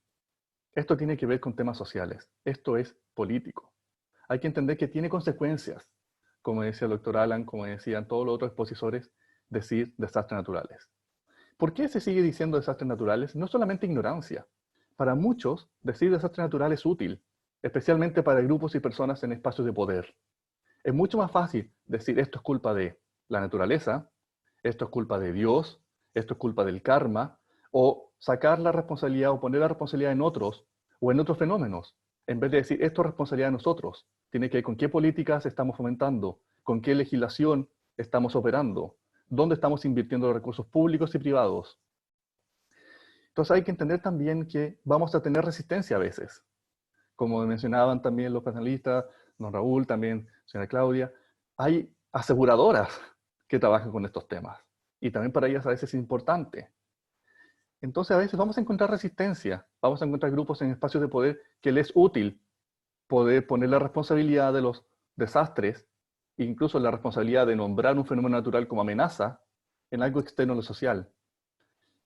Esto tiene que ver con temas sociales. Esto es político. Hay que entender que tiene consecuencias, como decía el doctor Alan, como decían todos los otros expositores, decir desastres naturales. ¿Por qué se sigue diciendo desastres naturales? No solamente ignorancia. Para muchos, decir desastre natural es útil, especialmente para grupos y personas en espacios de poder. Es mucho más fácil decir esto es culpa de la naturaleza, esto es culpa de Dios, esto es culpa del karma, o sacar la responsabilidad o poner la responsabilidad en otros o en otros fenómenos, en vez de decir esto es responsabilidad de nosotros. Tiene que ver con qué políticas estamos fomentando, con qué legislación estamos operando, dónde estamos invirtiendo los recursos públicos y privados. Entonces hay que entender también que vamos a tener resistencia a veces. Como mencionaban también los panelistas, don Raúl, también señora Claudia, hay aseguradoras que trabajan con estos temas. Y también para ellas a veces es importante. Entonces a veces vamos a encontrar resistencia, vamos a encontrar grupos en espacios de poder que les es útil poder poner la responsabilidad de los desastres, incluso la responsabilidad de nombrar un fenómeno natural como amenaza, en algo externo a lo social.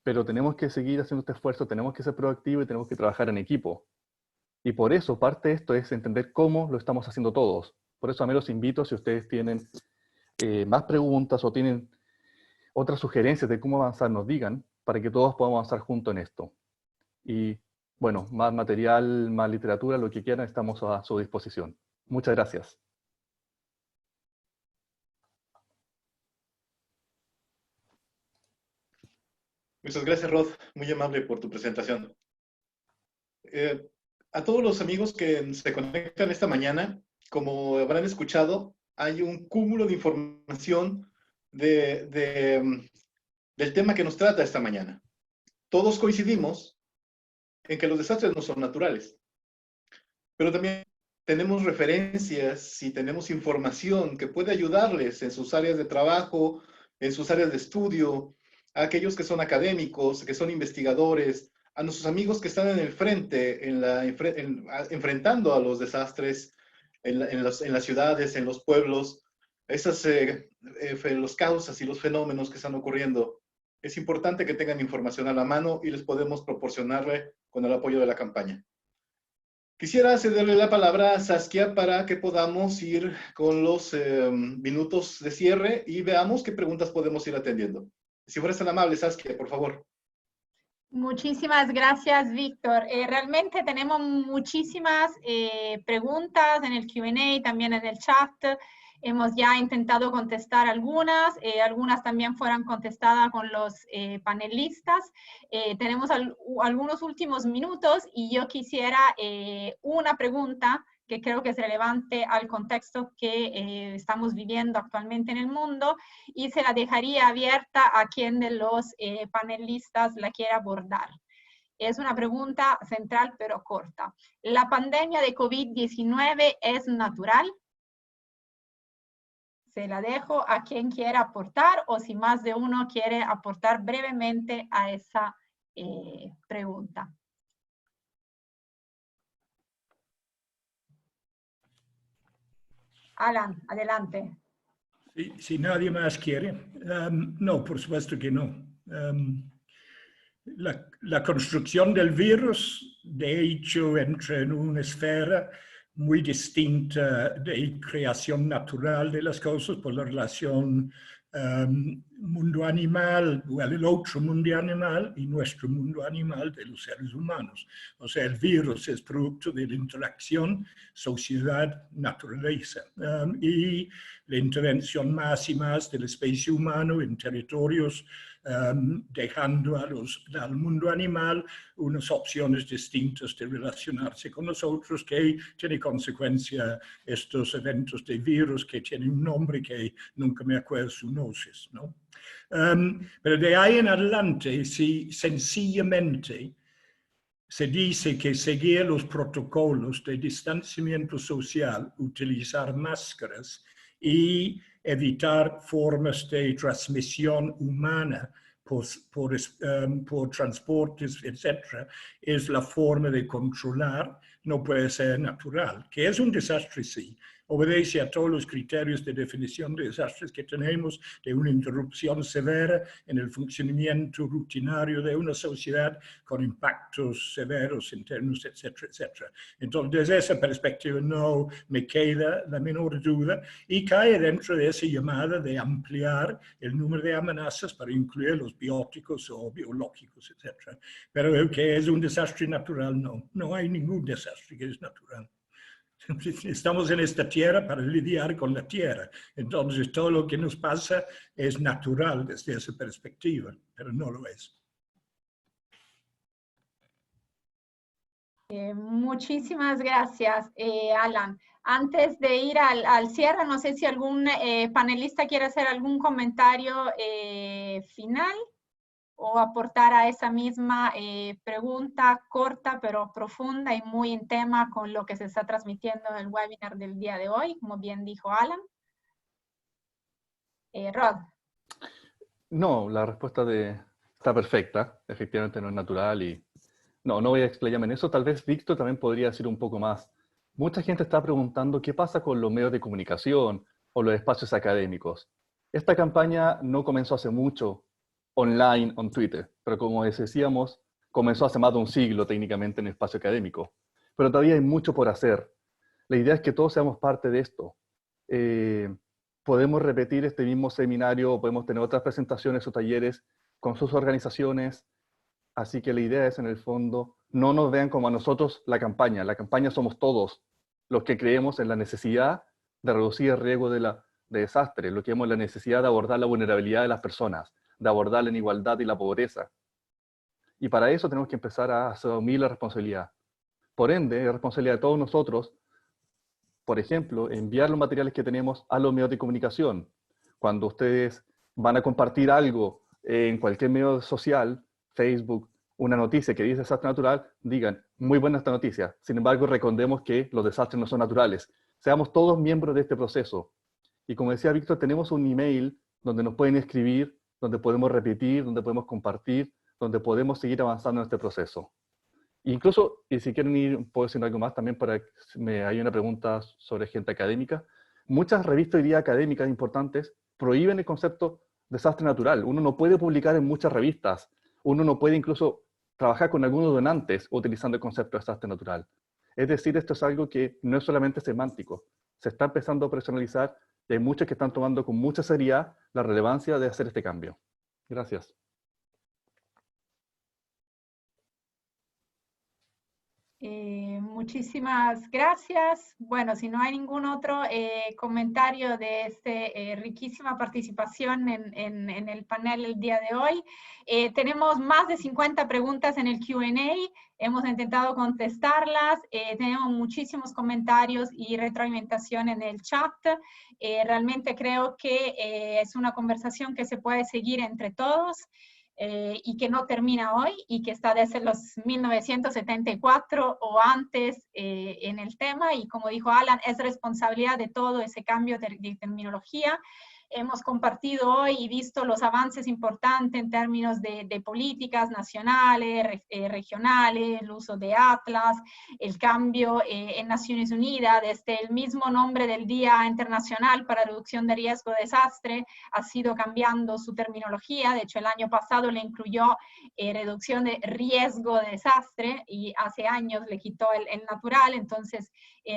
Pero tenemos que seguir haciendo este esfuerzo, tenemos que ser proactivos y tenemos que trabajar en equipo. Y por eso parte de esto es entender cómo lo estamos haciendo todos. Por eso a mí los invito, si ustedes tienen más preguntas o tienen otras sugerencias de cómo avanzar, nos digan, para que todos podamos avanzar juntos en esto. Y bueno, más material, más literatura, lo que quieran, estamos a su disposición. Muchas gracias. Muchas gracias, Rod. Muy amable por tu presentación. A todos los amigos que se conectan esta mañana, como habrán escuchado, hay un cúmulo de información del tema que nos trata esta mañana. Todos coincidimos en que los desastres no son naturales, pero también tenemos referencias y tenemos información que puede ayudarles en sus áreas de trabajo, en sus áreas de estudio, a aquellos que son académicos, que son investigadores, a nuestros amigos que están en el frente, enfrentando a los desastres en las ciudades, en los pueblos, las causas y los fenómenos que están ocurriendo. Es importante que tengan información a la mano y les podemos proporcionarle con el apoyo de la campaña. Quisiera cederle la palabra a Saskia para que podamos ir con los minutos de cierre y veamos qué preguntas podemos ir atendiendo. Si fueras tan amable, Saskia, por favor. Muchísimas gracias, Víctor. Realmente tenemos muchísimas preguntas en el Q&A, también en el chat. Hemos ya intentado contestar algunas, algunas también fueron contestadas con los panelistas. Tenemos algunos últimos minutos y yo quisiera una pregunta que creo que es relevante al contexto que estamos viviendo actualmente en el mundo y se la dejaría abierta a quien de los panelistas la quiera abordar. Es una pregunta central pero corta. ¿La pandemia de COVID-19 es natural? Se la dejo a quien quiera aportar o si más de uno quiere aportar brevemente a esa pregunta. Alan, adelante. Si nadie más quiere. No, por supuesto que no. La construcción del virus, de hecho, entra en una esfera muy distinta de creación natural de las cosas por la relación mundo animal, el otro mundo animal y nuestro mundo animal de los seres humanos. O sea, el virus es producto de la interacción sociedad-naturaleza y la intervención más y más de la especie humana en territorios dejando al mundo animal unas opciones distintas de relacionarse con nosotros que tiene consecuencia estos eventos de virus que tienen un nombre que nunca me acuerdo su gnosis, ¿no? Pero de ahí en adelante, si sencillamente se dice que seguir los protocolos de distanciamiento social, utilizar máscaras y evitar formas de transmisión humana por transportes, etc., es la forma de controlar, no puede ser natural, que es un desastre, sí. Obedece a todos los criterios de definición de desastres que tenemos, de una interrupción severa en el funcionamiento rutinario de una sociedad con impactos severos internos, etcétera, etcétera. Entonces, desde esa perspectiva no me queda la menor duda y cae dentro de esa llamada de ampliar el número de amenazas para incluir los bióticos o biológicos, etcétera. Pero el que es un desastre natural, no hay ningún desastre que es natural. Estamos en esta tierra para lidiar con la tierra. Entonces, todo lo que nos pasa es natural desde esa perspectiva, pero no lo es. Muchísimas gracias, Alan. Antes de ir al cierre, no sé si algún panelista quiere hacer algún comentario final o aportar a esa misma pregunta corta pero profunda y muy en tema con lo que se está transmitiendo en el webinar del día de hoy, como bien dijo Alan. Rod. No, la respuesta está perfecta. Efectivamente no es natural y no voy a explayarme en eso. Tal vez Víctor también podría decir un poco más. Mucha gente está preguntando qué pasa con los medios de comunicación o los espacios académicos. Esta campaña no comenzó hace mucho online, en Twitter, pero como decíamos, comenzó hace más de un siglo técnicamente en el espacio académico. Pero todavía hay mucho por hacer. La idea es que todos seamos parte de esto. Podemos repetir este mismo seminario, podemos tener otras presentaciones o talleres con sus organizaciones. Así que la idea es, en el fondo, no nos vean como a nosotros la campaña. La campaña somos todos los que creemos en la necesidad de reducir el riesgo de desastre, lo que vemos en la necesidad de abordar la vulnerabilidad de las personas, de abordar la inigualdad y la pobreza. Y para eso tenemos que empezar a asumir la responsabilidad. Por ende, es responsabilidad de todos nosotros, por ejemplo, enviar los materiales que tenemos a los medios de comunicación. Cuando ustedes van a compartir algo en cualquier medio social, Facebook, una noticia que dice desastre natural, digan, muy buena esta noticia. Sin embargo, recordemos que los desastres no son naturales. Seamos todos miembros de este proceso. Y como decía Víctor, tenemos un email donde nos pueden escribir, donde podemos repetir, donde podemos compartir, donde podemos seguir avanzando en este proceso. Incluso, y si quieren ir, puedo decir algo más también, hay una pregunta sobre gente académica. Muchas revistas hoy día académicas importantes prohíben el concepto desastre natural. Uno no puede publicar en muchas revistas. Uno no puede incluso trabajar con algunos donantes utilizando el concepto de desastre natural. Es decir, esto es algo que no es solamente semántico. Se está empezando a personalizar y hay muchos que están tomando con mucha seriedad la relevancia de hacer este cambio. Gracias. Muchísimas gracias. Bueno, si no hay ningún otro comentario de esta riquísima participación en el panel el día de hoy, tenemos más de 50 preguntas en el Q&A. Hemos intentado contestarlas. Tenemos muchísimos comentarios y retroalimentación en el chat. Realmente creo que es una conversación que se puede seguir entre todos. Y que no termina hoy y que está desde los 1974 o antes en el tema, y como dijo Alan, es responsabilidad de todo ese cambio de terminología. Hemos compartido hoy y visto los avances importantes en términos de políticas nacionales, regionales, el uso de Atlas, el cambio en Naciones Unidas, desde el mismo nombre del Día Internacional para Reducción de Riesgo de Desastre, ha sido cambiando su terminología. De hecho, el año pasado le incluyó reducción de riesgo de desastre y hace años le quitó el natural. Entonces,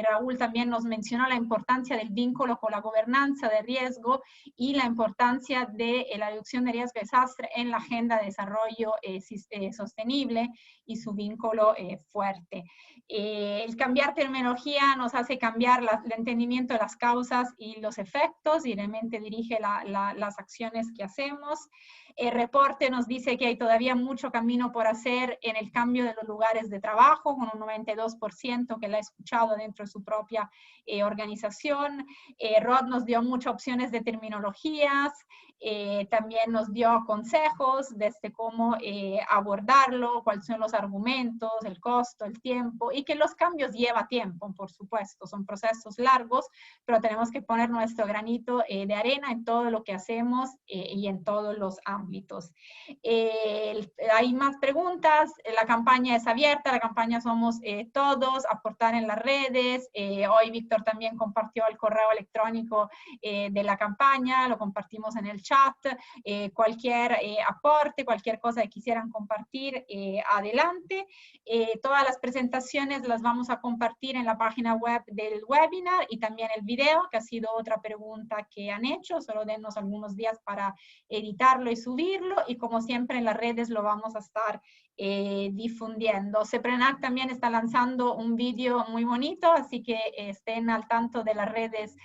Raúl también nos mencionó la importancia del vínculo con la gobernanza de riesgo y la importancia de la reducción de riesgo de desastre en la agenda de desarrollo sostenible y su vínculo fuerte. El cambiar terminología nos hace cambiar el entendimiento de las causas y los efectos, y realmente dirige las acciones que hacemos. El reporte nos dice que hay todavía mucho camino por hacer en el cambio de los lugares de trabajo, con un 92% que la ha escuchado dentro de su propia organización. Rod nos dio muchas opciones de terminologías, también nos dio consejos desde cómo abordarlo, cuáles son los argumentos, el costo, el tiempo, y que los cambios llevan tiempo, por supuesto, son procesos largos, pero tenemos que poner nuestro granito de arena en todo lo que hacemos y en todos los ámbitos. Hay más preguntas, la campaña es abierta, la campaña somos todos, aportar en las redes. Hoy Víctor también compartió el correo electrónico de la campaña, lo compartimos en el chat. Cualquier aporte, cualquier cosa que quisieran compartir, adelante. Todas las presentaciones las vamos a compartir en la página web del webinar y también el video, que ha sido otra pregunta que han hecho. Solo dennos algunos días para editarlo y subirlo, y como siempre en las redes lo vamos a estar difundiendo. CEPRENAC también está lanzando un vídeo muy bonito, así que estén al tanto de las redes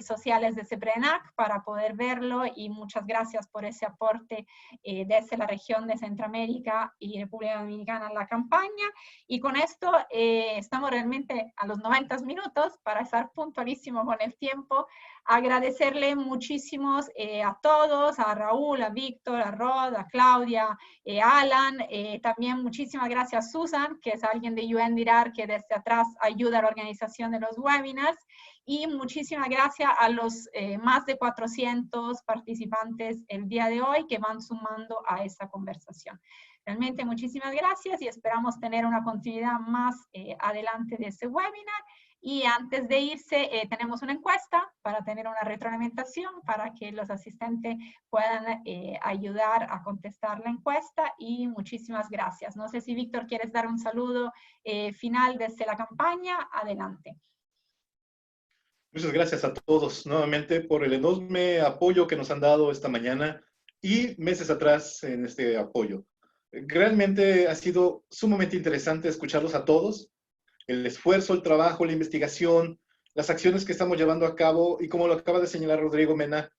sociales de CEPRENAC para poder verlo, y muchas gracias por ese aporte desde la región de Centroamérica y República Dominicana en la campaña. Y con esto estamos realmente a los 90 minutos para estar puntualísimo con el tiempo. Agradecerle muchísimos a todos, a Raúl, a Víctor, a Rod, a Claudia, a Alan, también muchísimas gracias a Susan, que es alguien de UNDIRAR que desde atrás ayuda a la organización de los webinars, y muchísimas gracias a los más de 400 participantes el día de hoy que van sumando a esta conversación. Realmente muchísimas gracias y esperamos tener una continuidad más adelante de este webinar. Y antes de irse, tenemos una encuesta para tener una retroalimentación para que los asistentes puedan ayudar a contestar la encuesta, y muchísimas gracias. No sé si Víctor quieres dar un saludo final desde la campaña. Adelante. Muchas gracias a todos nuevamente por el enorme apoyo que nos han dado esta mañana y meses atrás en este apoyo. Realmente ha sido sumamente interesante escucharlos a todos. El esfuerzo, el trabajo, la investigación, las acciones que estamos llevando a cabo, y como lo acaba de señalar Rodrigo Mena,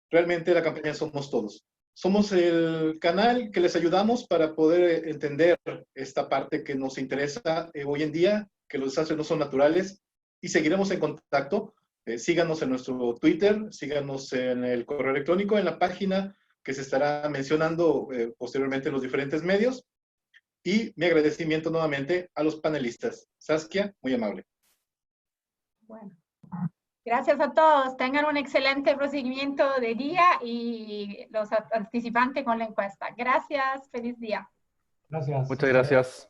realmente la campaña somos todos. Somos el canal que les ayudamos para poder entender esta parte que nos interesa hoy en día, que los desastres no son naturales, y seguiremos en contacto. Síganos en nuestro Twitter, síganos en el correo electrónico, en la página que se estará mencionando posteriormente en los diferentes medios. Y mi agradecimiento nuevamente a los panelistas. Saskia, muy amable. Bueno, gracias a todos. Tengan un excelente procedimiento de día, y los participantes con la encuesta. Gracias, feliz día. Gracias. Muchas gracias.